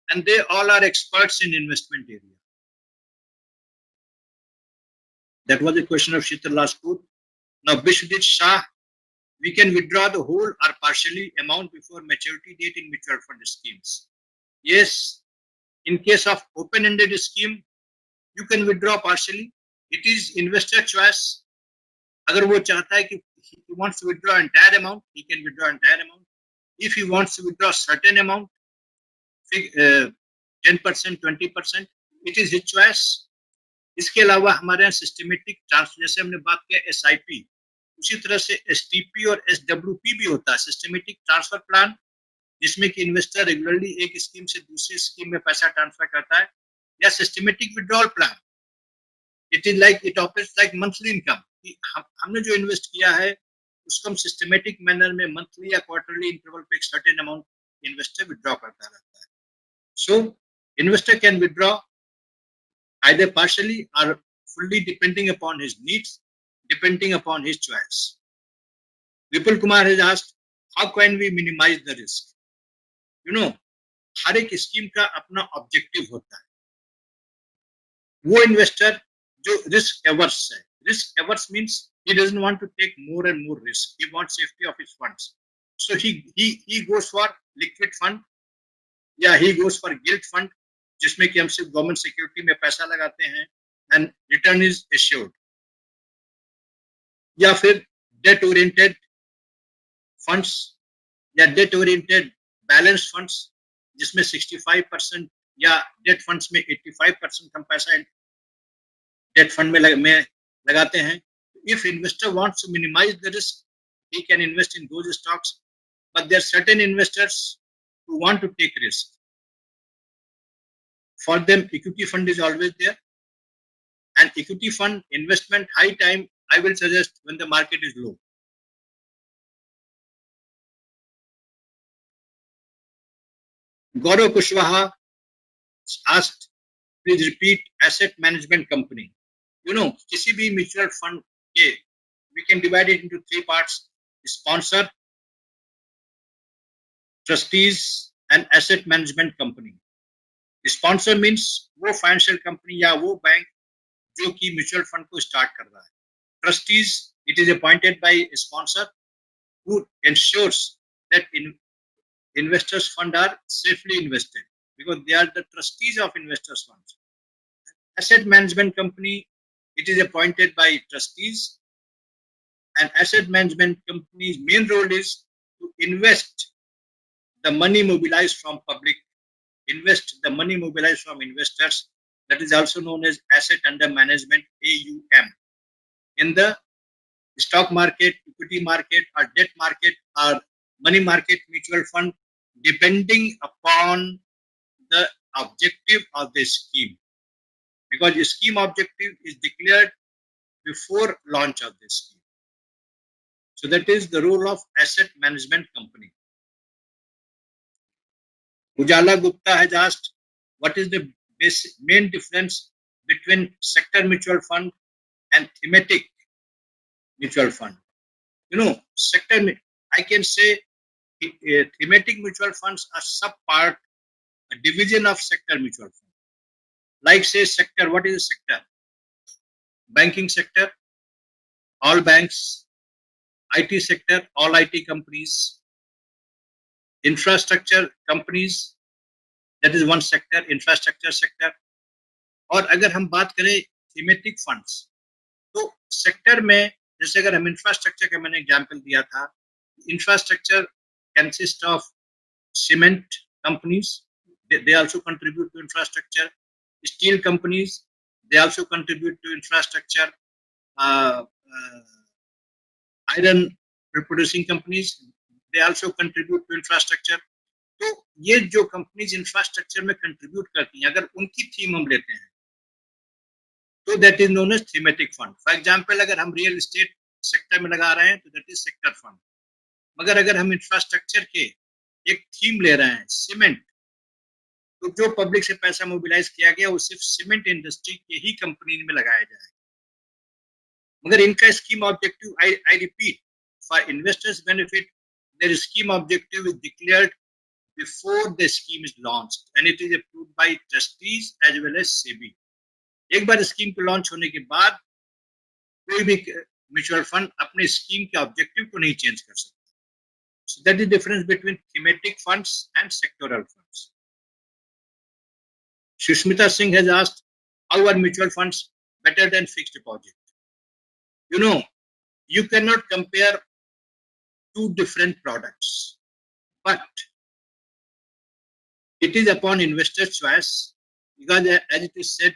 and they all are experts in investment area. That was a question of Sheetal Rajput. Now Bishwadit Shah, we can withdraw the whole or partially amount before maturity date in mutual fund schemes. Yes, in case of open-ended scheme, you can withdraw partially. It is investor choice. अगर वो चाहता है कि he wants to withdraw entire amount, he can withdraw entire amount. If he wants to withdraw certain amount, 10%, 20%, it is his choice. इसके अलावा हमारे यहाँ systematic transfer, जैसे हमने बात किया SIP, उसी तरह से STP और SWP भी होता है, सिस्टमेटिक ट्रांसफर प्लान, जिसमें कि इन्वेस्टर रेगुलरली एक स्कीम से दूसरी स्कीम में पैसा ट्रांसफर करता है, या systematic withdrawal plan. It is like, it operates like monthly income. हमने जो इन्वेस्ट किया है उसको हम सिस्टमेटिक मैनर में मंथली या क्वार्टरली इंटरवल पे एक सर्टेन अमाउंट इन्वेस्टर विड्रॉ करता रहता है. So investor can withdraw either partially or fully depending upon his needs, depending upon his choice. Vipul Kumar has asked, how can we minimize the risk? हर एक scheme का अपना objective होता है. वो investor जो रिस्क एवर्स है, risk averse means he doesn't want to take more and more risk. He wants safety of his funds. So he goes for liquid fund, या he goes for gilt fund, जिसमें कि हम सिर्फ government security में पैसा लगाते हैं, and return is assured. या फिर डेट ओरिएंटेड फंड्स या डेट ओरिएंटेड बैलेंस फंड्स, जिसमें 65% या डेट फंड्स में 85% हम पैसा डेट फंड में लगाते हैं. If investor wants to minimize the risk, he can invest in those stocks. But there are certain investors who want to take risk. For them, equity fund is always there. And equity fund investment high time, I will suggest when the market is low. Gaurav Kushwaha asked, please repeat asset management company. You know, किसी भी mutual fund के, we can divide it into three parts: sponsor, trustees, and asset management company. Sponsor means वो financial company या वो bank जो कि mutual fund को start कर रहा है. Trustees, it is appointed by sponsor who ensures that investors fund are safely invested because they are the trustees of investors funds. Asset management company, it is appointed by trustees, and asset management company's main role is to invest the money mobilized from public, invest the money mobilized from investors, that is also known as asset under management, AUM, in the stock market, equity market, or debt market, or money market mutual fund, depending upon the objective of the scheme, because the scheme objective is declared before launch of the scheme. So that is the role of asset management company. Ujala Gupta has asked, what is the main difference between sector mutual fund and thematic mutual fund? You know, sector, I can say thematic mutual funds are sub-part, a division of sector mutual fund. Like say sector, what is a sector? Banking sector, all banks. IT sector, all IT companies. Infrastructure companies, that is one sector, infrastructure sector. और अगर हम बात करें thematic funds, तो sector में जैसे अगर हम इंफ्रास्ट्रक्चर का मैंने एग्जांपल दिया था, infrastructure consist of cement companies, they also contribute to infrastructure. Steel companies, they also contribute to infrastructure. Iron producing companies, they also contribute to infrastructure. तो ये जो कंपनीज इंफ्रास्ट्रक्चर में कंट्रीब्यूट करती हैं, अगर उनकी थीम हम लेते हैं, तो that is known as thematic fund. For example, अगर हम रियल एस्टेट सेक्टर में लगा रहे हैं तो दैट इज सेक्टर फंड. मगर अगर हम इंफ्रास्ट्रक्चर के एक थीम ले रहे हैं, सीमेंट, तो जो पब्लिक से पैसा मोबिलाइज किया गया वो सिर्फ सीमेंट इंडस्ट्री के ही कंपनी में लगाया जाए. मगर इनका scheme objective, I repeat, for investors benefit, their scheme objective is declared before the scheme is launched and it is approved by trustees as well as SEBI. एक बार स्कीम को launch होने के बाद कोई भी म्यूचुअल फंड अपने scheme के objective को नहीं चेंज कर सकता. So that is the difference between thematic funds and sectoral funds. Shushmita Singh has asked, how are mutual funds better than fixed deposit? You know, you cannot compare two different products, but it is upon investor's choice, because as it is said,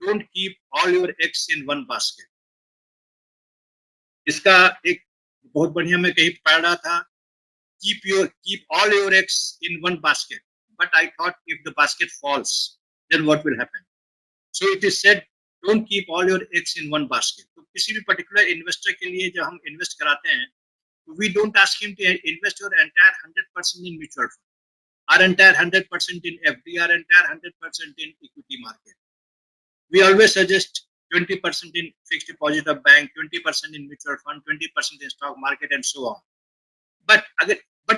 don't keep all your eggs in one basket. इसका एक बहुत बढ़िया मैं कहीं पढ़ रहा था, keep all your eggs in one basket, but I thought if the basket falls, then what will happen? So it is said, don't keep all your eggs in one basket. तो किसी भी पर्टिकुलर इन्वेस्टर के लिए जब हम invest कराते हैं, we don't ask him to invest your entire 100% in mutual fund, our entire 100% in FD, our entire 100% in equity market. We always suggest 20% in fixed deposit of bank, 20% in mutual fund, 20% in stock market, and so on. But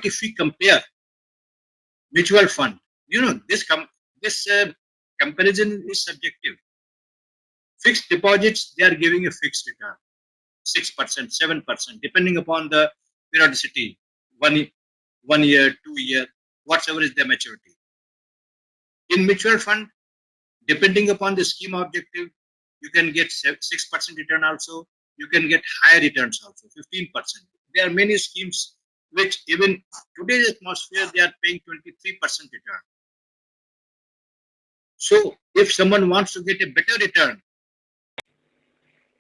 if we compare mutual fund, you know, this comparison is subjective. Fixed deposits, they are giving a fixed return, 6%, 7%, depending upon the periodicity, 1 year, 2 year, whatever is the maturity. In mutual fund, depending upon the scheme objective, you can get 6% return also, you can get higher returns also, 15%. There are many schemes which even today's atmosphere, they are paying 23% return. So if someone wants to get a better return,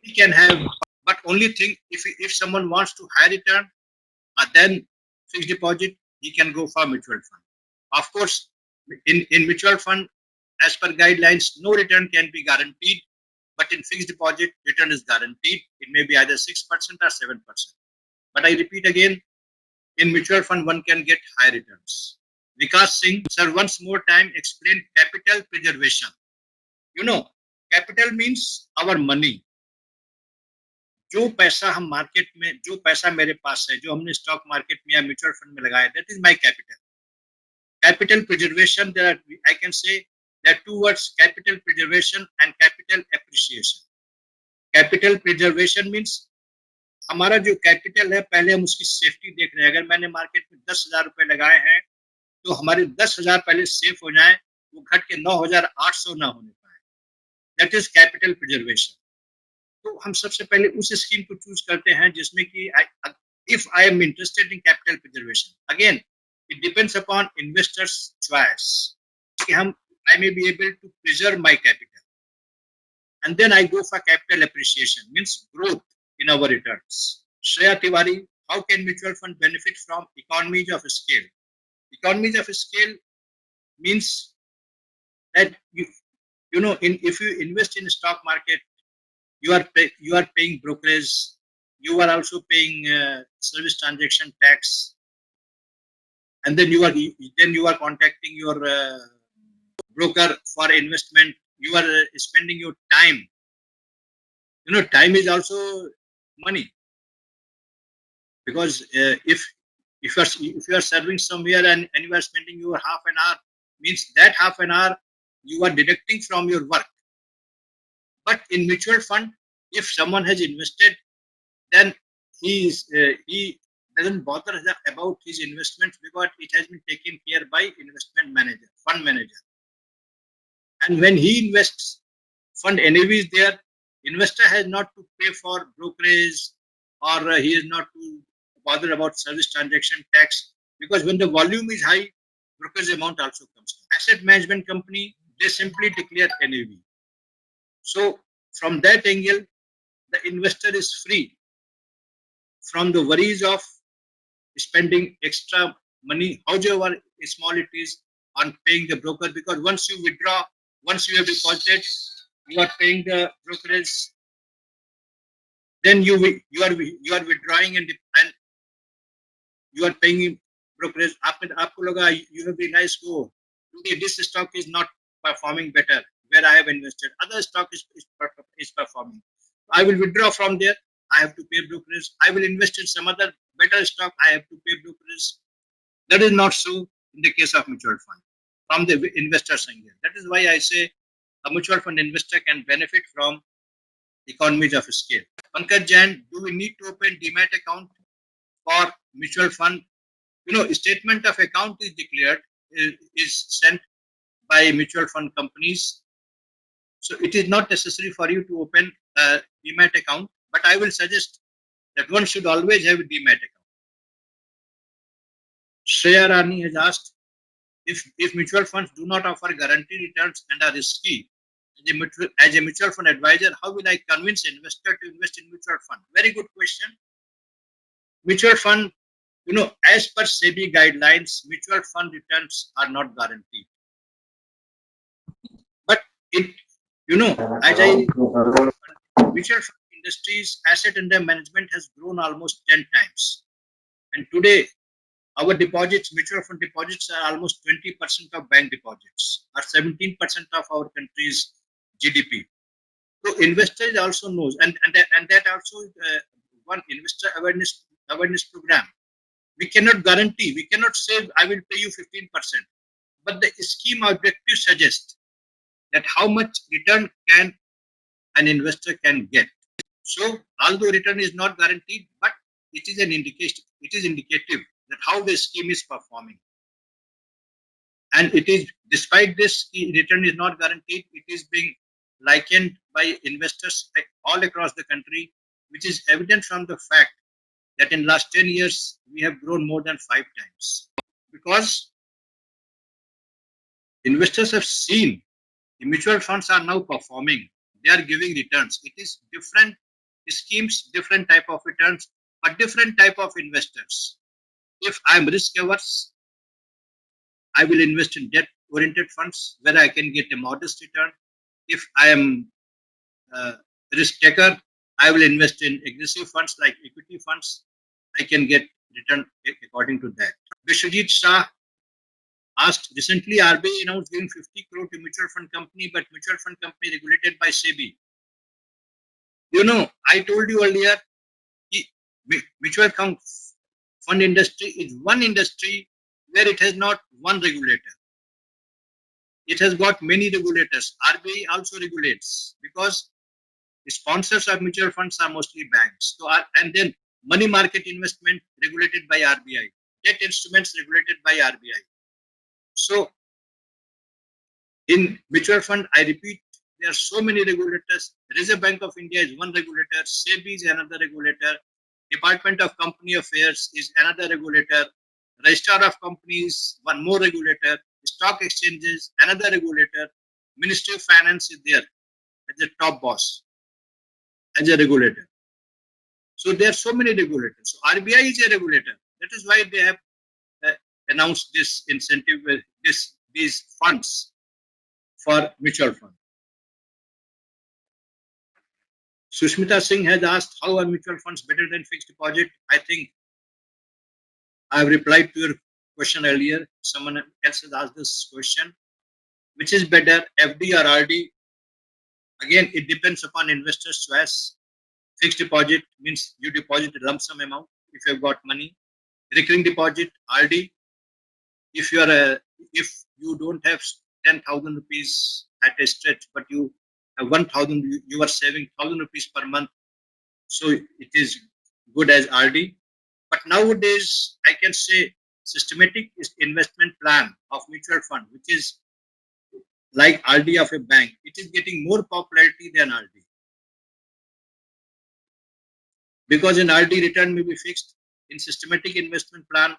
he can have, but only thing, if someone wants to high return, then fixed deposit, he can go for mutual fund. Of course, in mutual fund, as per guidelines, no return can be guaranteed, but in fixed deposit, return is guaranteed. It may be either 6% or 7%. But I repeat again, in mutual fund, one can get high returns. Vikas Singh, sir, once more time, explain capital preservation. You know, capital means our money. जो पैसा हम market में, जो पैसा मेरे पास है, जो हमने स्टॉक मार्केट में या म्यूचुअल फंड में लगाया, that is my capital. Capital preservation, there are, I can say there are two words, capital preservation and capital appreciation. Capital preservation means हमारा जो कैपिटल है, पहले हम उसकी सेफ्टी देख रहे हैं. अगर मैंने मार्केट में 10,000 रुपए लगाए हैं, तो हमारे 10,000 पहले सेफ हो जाए, वो घट के 9,800 ना होने पाए. That is capital preservation. तो हम सबसे पहले उस स्कीम को चूज करते हैं जिसमें कि if I am interested in capital preservation, again it depends upon investors choice कि हम, I may be able to preserve my capital, and then I go for capital appreciation, means growth in our returns. Shreya Tiwari, how can mutual fund benefit from economies of scale? Economies of scale means that you know, if you invest in stock market, you are paying brokerage, you are also paying service transaction tax, and then you are contacting your broker for investment. You are spending your time. You know, time is also money, because if you are serving somewhere and you are spending your half an hour, means that half an hour you are deducting from your work. But in mutual fund, if someone has invested, then he doesn't bother about his investments because it has been taken care by investment manager, fund manager. And when he invests, fund NAV is there. Investor has not to pay for brokerage, or he is not to bother about service transaction tax, because when the volume is high, brokerage amount also comes down. Asset management company, they simply declare NAV. So from that angle, the investor is free from the worries of spending extra money, however small it is, on paying the broker, because once you withdraw, once you have deposited, you are paying the brokerage, then you are withdrawing and you are paying brokerage. आपको लगा you have been nice, go today this stock is not performing better where I have invested, other stock is performing, I will withdraw from there, I have to pay brokerage. I will invest in some other better stock, I have to pay brokerage. That is not so in the case of mutual fund from the investor's angle. That is why I say a mutual fund investor can benefit from economies of scale. Pankaj Jain, do we need to open demat account for mutual fund? You know, statement of account is declared, is sent by mutual fund companies. So it is not necessary for you to open a demat account, but I will suggest that one should always have a demat account. Shreya Rani has asked, if mutual funds do not offer guaranteed returns and are risky, as a mutual fund advisor, how will I convince investor to invest in mutual fund? Very good question. Mutual fund, you know, as per SEBI guidelines, mutual fund returns are not guaranteed. But it, you know, as mutual fund industry's asset under management has grown almost 10 times. And today, our deposits, mutual fund deposits, are almost 20% of bank deposits, or 17% of our country's GDP. So investors also knows, and that also one investor awareness program. We cannot guarantee, we cannot say I will pay you 15%, but the scheme objective suggests that how much return can an investor can get. So although return is not guaranteed, but it is an indication, it is indicative that how the scheme is performing. And it is, despite this return is not guaranteed, it is being likened by investors all across the country which is evident from the fact that in last 10 years, we have grown more than 5 times. Because investors have seen the mutual funds are now performing. They are giving returns. It is different schemes, different type of returns, but different type of investors. If I am risk averse, I will invest in debt-oriented funds where I can get a modest return. If I am risk taker, I will invest in aggressive funds like equity funds. I can get return according to that. Vishwajit Shah asked, recently RBI announced giving 50 crore to mutual fund company, but mutual fund company regulated by SEBI. You know, I told you earlier, mutual fund industry is one industry where it has not one regulator. It has got many regulators. RBI also regulates because the sponsors of mutual funds are mostly banks. So, and then money market investment regulated by RBI, debt instruments regulated by RBI. So, in mutual fund, I repeat, there are so many regulators. Reserve Bank of India is one regulator. SEBI is another regulator. Department of Company Affairs is another regulator. Registrar of Companies, one more regulator. Stock exchanges, another regulator. Ministry of Finance is there as the top boss, as a regulator. So there are so many regulators. So RBI is a regulator. That is why they have announced this incentive, these funds for mutual fund. Sushmita Singh has asked, how are mutual funds better than fixed deposit? I think I have replied to your question earlier. Someone else has asked this question. Which is better, FD or RD? Again, it depends upon investor's choice. Fixed deposit means you deposit a lump sum amount if you have got money. Recurring deposit, RD. If you don't have 10,000 rupees at a stretch, but you have 1,000, you are saving 1,000 rupees per month. So it is good as RD. But nowadays, I can say systematic investment plan of mutual fund, which is like RD of a bank, it is getting more popularity than RD. Because in RD, return may be fixed. In systematic investment plan,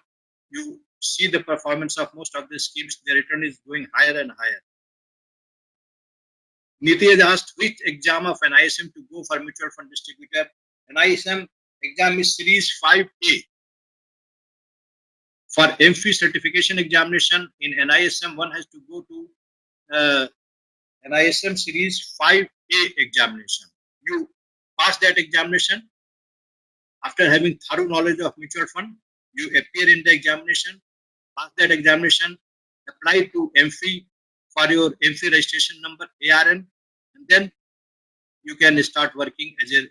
you see the performance of most of the schemes, the return is going higher and higher. Niti has asked which exam of an ISM to go for mutual fund distributor. An ISM exam is series 5A. For AMFI certification examination in NISM, one has to go to NISM series 5A examination. You pass that examination. After having thorough knowledge of mutual fund, you appear in the examination, pass that examination, apply to AMFI for your AMFI registration number, ARN, and then you can start working as an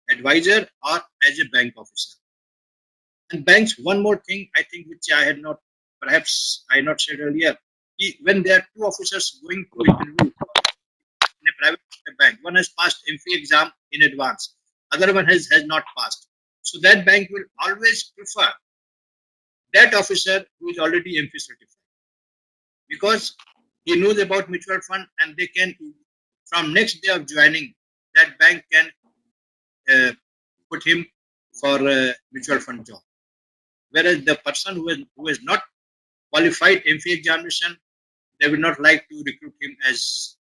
advisor or as a bank officer. And banks, one more thing, I think, which I had not, perhaps I not said earlier, when there are two officers going to interview in a private bank, one has passed AMFI exam in advance, other one has not passed. So that bank will always prefer that officer who is already AMFI certified, because he knows about mutual fund and they can, from next day of joining, that bank can put him for a mutual fund job. Whereas the person who has not qualified AMFI examination, they will not like to recruit him as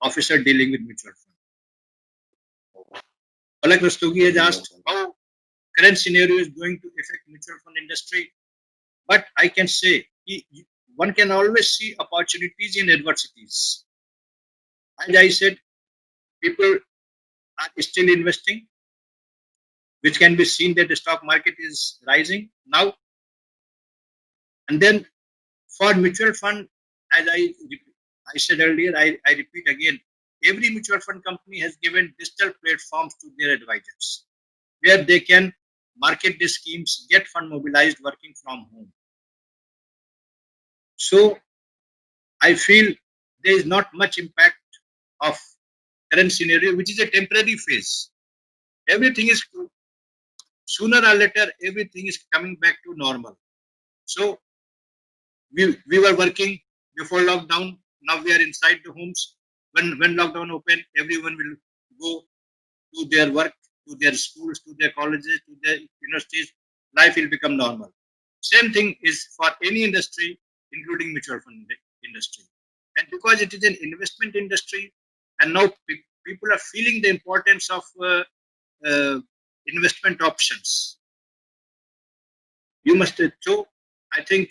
officer dealing with mutual fund. Palak Rastogi has asked how current scenario is going to affect mutual fund industry. But I can say one can always see opportunities in adversities. As I said, people are still investing, which can be seen that the stock market is rising now. And then for mutual fund, as I said earlier, I repeat again, every mutual fund company has given digital platforms to their advisors where they can market the schemes, get fund mobilized working from home. So I feel there is not much impact of current scenario, which is a temporary phase. Everything is, sooner or later, everything is coming back to normal. So we were working before lockdown. Now we are inside the homes. When lockdown open, everyone will go to their work to their schools, to their colleges, to their universities, life will become normal. Same thing is for any industry, including mutual fund industry. And because it is an investment industry, and now people are feeling the importance of uh, investment options. You must so I think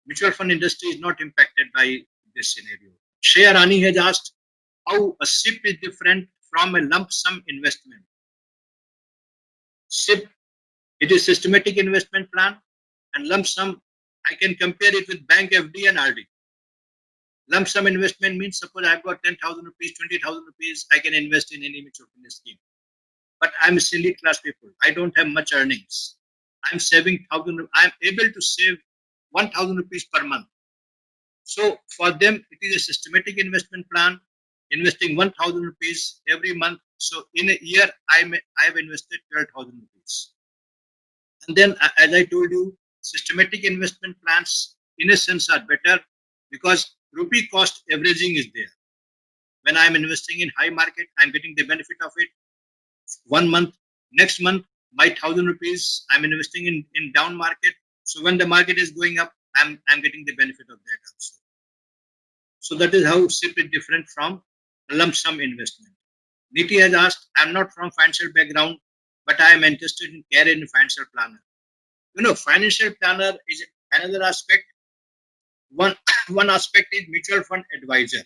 mutual fund industry is not impacted by this scenario. Shreya Rani has asked how a SIP is different from a lump sum investment. SIP, it is systematic investment plan, and lump sum, I can compare it with bank FD and RD. Lump sum investment means suppose I've got 10,000 rupees, 20,000 rupees, I can invest in any mutual fund scheme. But I'm a silly class people. I don't have much earnings. I'm saving 1,000. I'm able to save 1,000 rupees per month. So for them, it is a systematic investment plan, investing 1,000 rupees every month. So in a year, I've invested 12,000 rupees. And then, as I told you, systematic investment plans, in a sense, are better because rupee cost averaging is there. When I'm investing in high market, I'm getting the benefit of it. 1 month, next month, my 1,000 rupees, I'm investing in down market. So when the market is going up, I'm getting the benefit of that also. So that is how SIP is different from a lump sum investment. Niti has asked, I'm not from financial background, but I am interested in career in financial planner. Financial planner is another aspect. One, one aspect is mutual fund advisor.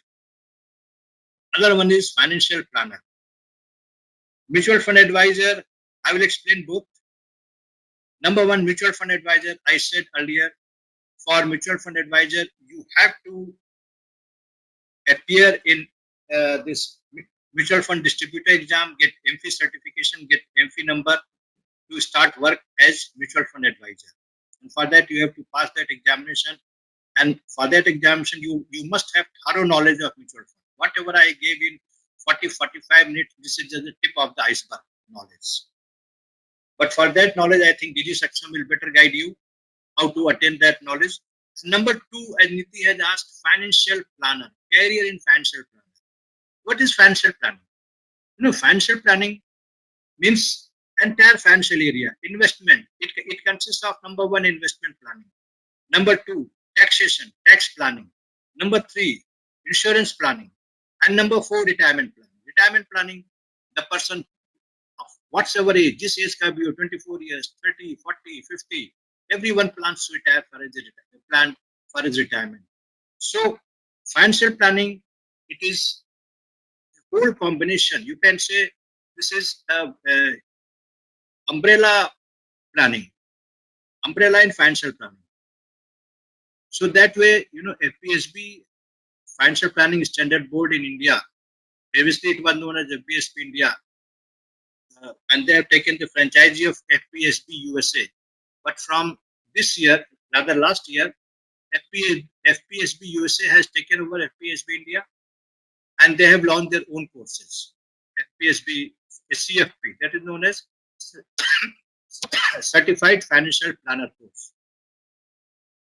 Other one is financial planner. Mutual fund advisor, I will explain both. Number one, mutual fund advisor, I said earlier, for mutual fund advisor, you have to appear in this mutual fund distributor exam, get AMFI certification, get AMFI number to start work as mutual fund advisor. And for that, you have to pass that examination. And for that examination, you must have thorough knowledge of mutual fund. Whatever I gave in 40-45 minutes, this is just the tip of the iceberg knowledge. But for that knowledge, I think DigiSaksham will better guide you how to attain that knowledge. Number two, as Niti has asked, financial planner, career in financial planner. What is financial planning? Financial planning means entire financial area, investment. It consists of number one, investment planning. Number two, taxation, tax planning. Number three, insurance planning. And number four, retirement planning. Retirement planning, the person of whatsoever age, this age can be 24 years, 30, 40, 50. Everyone plans to retire for his retirement. So financial planning, it is a whole combination. You can say this is umbrella planning, umbrella in financial planning. So that way, FPSB, Financial Planning Standard Board in India, previously it was known as FPSB India, and they have taken the franchisee of FPSB USA. But from this year, rather last year, FPSB USA has taken over FPSB India, and they have launched their own courses. FPSB, CFP, that is known as Certified Financial Planner Course.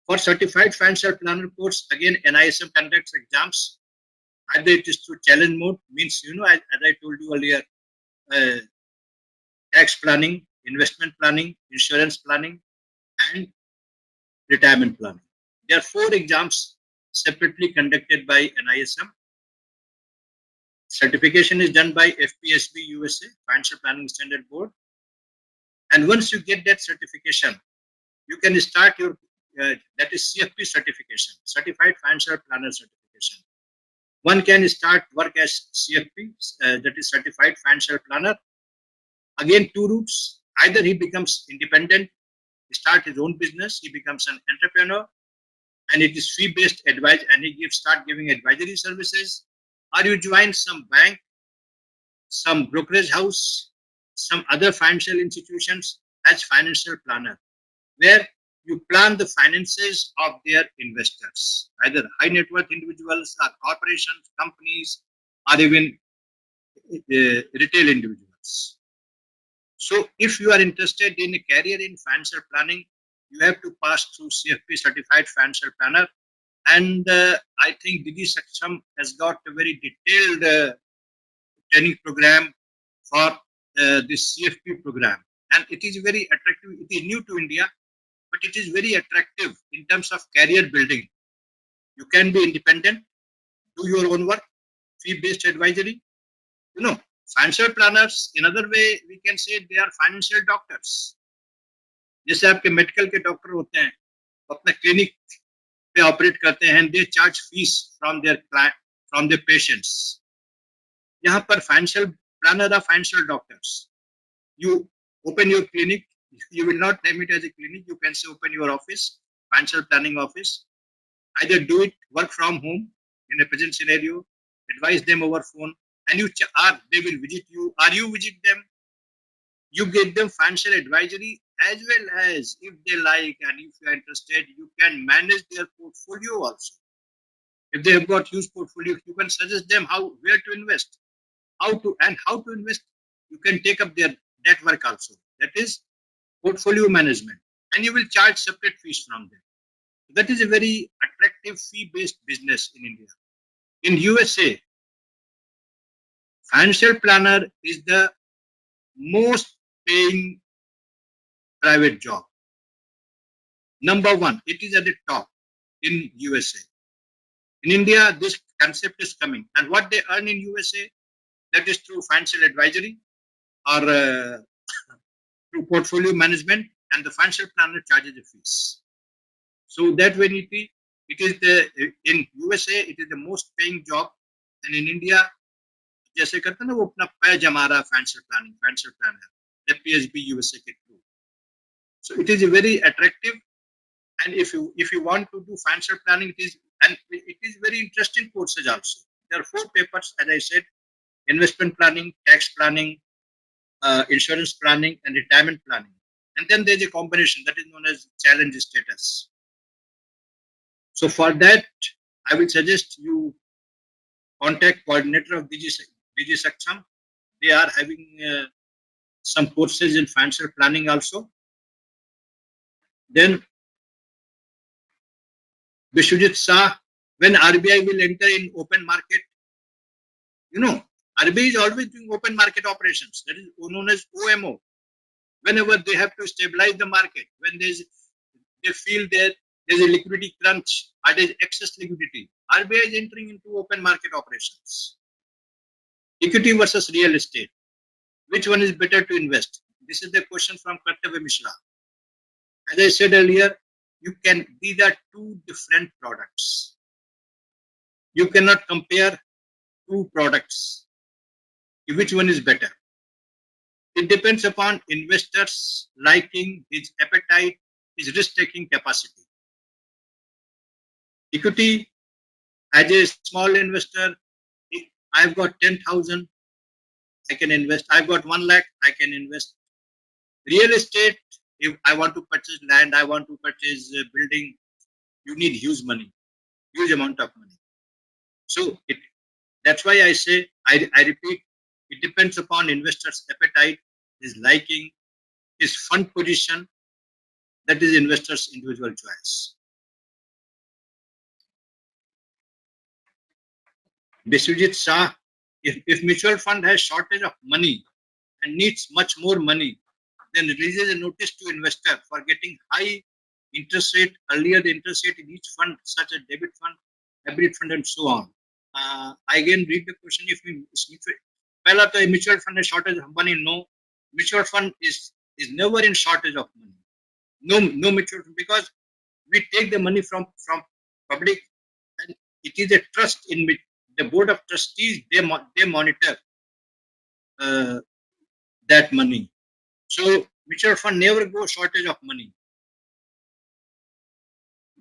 For Certified Financial Planner course, again, NISM conducts exams. Either it is through challenge mode, means, as I told you earlier, tax planning, investment planning, insurance planning, and retirement planning. There are 4 exams separately conducted by NISM. Certification is done by FPSB USA, Financial Planning Standard Board. And once you get that certification, you can start your, that is CFP certification, Certified Financial Planner certification. One can start work as CFP, that is Certified Financial Planner. Again, 2 routes. Either he becomes independent, start his own business, he becomes an entrepreneur, and it is fee-based advice, and he start giving advisory services. Or you join some bank, some brokerage house, some other financial institutions as financial planner, where you plan the finances of their investors, either high net worth individuals or corporations, companies, or even retail individuals. So if you are interested in a career in financial planning, you have to pass through CFP Certified Financial Planner. And I think DigiSaksham has got a very detailed training program for this CFP program, and it is very attractive. It is new to India, but it is very attractive in terms of career building. You can be independent, do your own work, fee-based advisory. You know, financial planners, in other way, we can say they are financial doctors. जैसे आपके medical के doctor होते हैं, अपना clinic पे operate करते हैं, they charge fees from their patients. यहाँ पर financial planner are financial doctors. You open your clinic, you will not name it as a clinic, you can say open your office, financial planning office. Either do it, work from home in a present scenario, advise them over phone, and they will visit you, or you visit them. You get them financial advisory, as well as if they like and if you are interested, you can manage their portfolio also. If they have got huge portfolio, you can suggest them where to invest, how to invest. You can take up their that work also. That is portfolio management, and you will charge separate fees from them. That is a very attractive fee-based business in India. In USA, financial planner is the most paying private job. Number one, it is at the top in USA. In India, this concept is coming, and what they earn in USA, that is through financial advisory or through portfolio management, and the financial planner charges the fees. So that when it is in USA, it is the most paying job, and in India, जैसे करते हैं ना वो अपना पैर जमा रहा financial planner, PSB USA के through. So it is very attractive, and if you want to do financial planning, it is very interesting courses also. There are 4 papers, as I said: investment planning, tax planning, insurance planning, and retirement planning. And then there is a combination that is known as challenge status. So for that, I will suggest you contact coordinator of DigiSaksham. They are having some courses in financial planning also. Then Vishwajit Shah, when RBI will enter in open market, RBI is always doing open market operations. That is known as OMO. Whenever they have to stabilize the market, when they feel that there's a liquidity crunch or there's excess liquidity, RBI is entering into open market operations. Equity versus real estate. Which one is better to invest? This is the question from Kartavya Mishra. As I said earlier, these are 2 different products. You cannot compare 2 products. Which one is better? It depends upon investors' liking, his appetite, his risk-taking capacity. Equity, as a small investor, I've got 10,000, I can invest. I've got 1 lakh, I can invest. Real estate, if I want to purchase land, I want to purchase a building, you need huge amount of money. So that's why I say, I repeat, it depends upon investors' appetite, his liking, his fund position. That is investors' individual choice. Biswajit Shah, if mutual fund has shortage of money and needs much more money, then releases a notice to investor for getting high interest rate. Earlier, the interest rate in each fund, such as debit fund, hybrid fund, and so on. I again read the question. पहला तो mutual fund है shortage of money. No, mutual fund is never in shortage of money. No mutual fund, because we take the money from public, and it is a trust in which the board of trustees they monitor that money. So mutual fund never go shortage of money.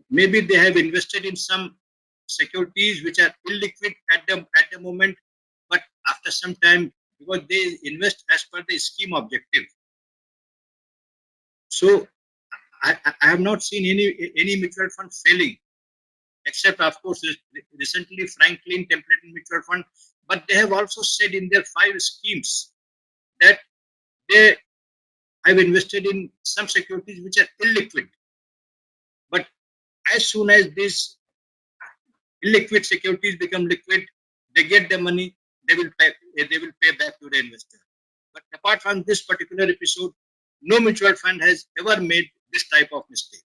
Maybe they have invested in some securities which are illiquid at the moment, but after some time, because they invest as per the scheme objective. So I have not seen any mutual fund failing, except of course recently Franklin Templeton Mutual Fund. But they have also said in their 5 schemes that they have invested in some securities which are illiquid. But as soon as these illiquid securities become liquid, they get the money, they will pay back to the investor. But apart from this particular episode, no mutual fund has ever made this type of mistake.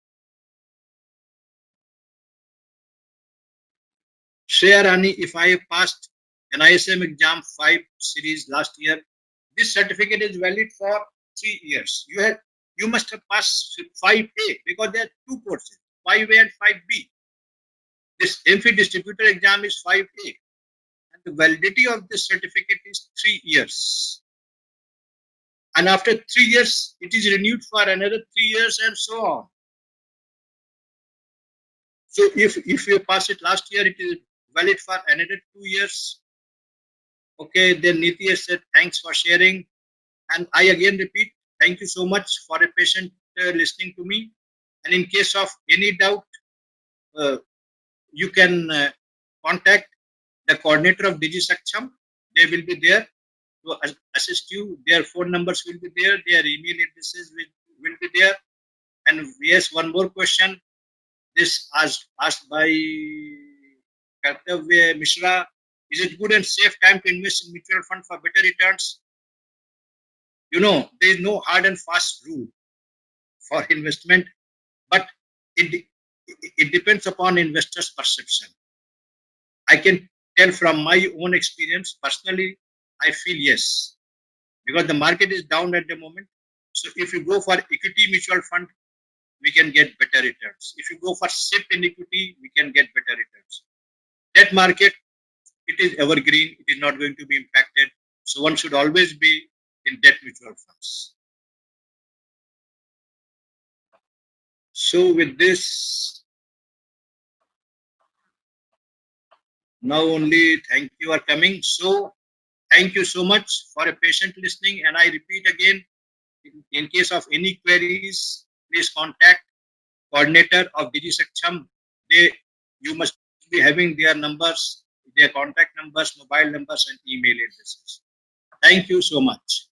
Share Ani, if I passed an ISM exam 5 series last year, this certificate is valid for 3 years. You must have passed 5A because there are two courses, 5A and 5B. This AMFI distributor exam is 5A. And the validity of this certificate is 3 years. And after 3 years, it is renewed for another 3 years and so on. So if you pass it last year, it is valid for another 2 years. Okay, then Niti has said, thanks for sharing. And I again repeat, thank you so much for a patient listening to me. And in case of any doubt, you can contact the coordinator of DigiSaksham. They will be there to assist you. Their phone numbers will be there. Their email addresses will be there. And yes, one more question. This asked by Kartavya Mishra. Is it good and safe time to invest in mutual fund for better returns? You know, there is no hard and fast rule for investment, but it depends upon investors' perception. I can tell from my own experience, personally, I feel yes, because the market is down at the moment. So if you go for equity mutual fund, we can get better returns. If you go for SIP in equity, we can get better returns. Debt market, it is evergreen. It is not going to be impacted. So one should always be in debt mutual funds. So with this, now only thank you are coming. So thank you so much for a patient listening. And I repeat again, in case of any queries, please contact coordinator of DigiSaksham. You must be having their numbers, their contact numbers, mobile numbers, and email addresses. Thank you so much.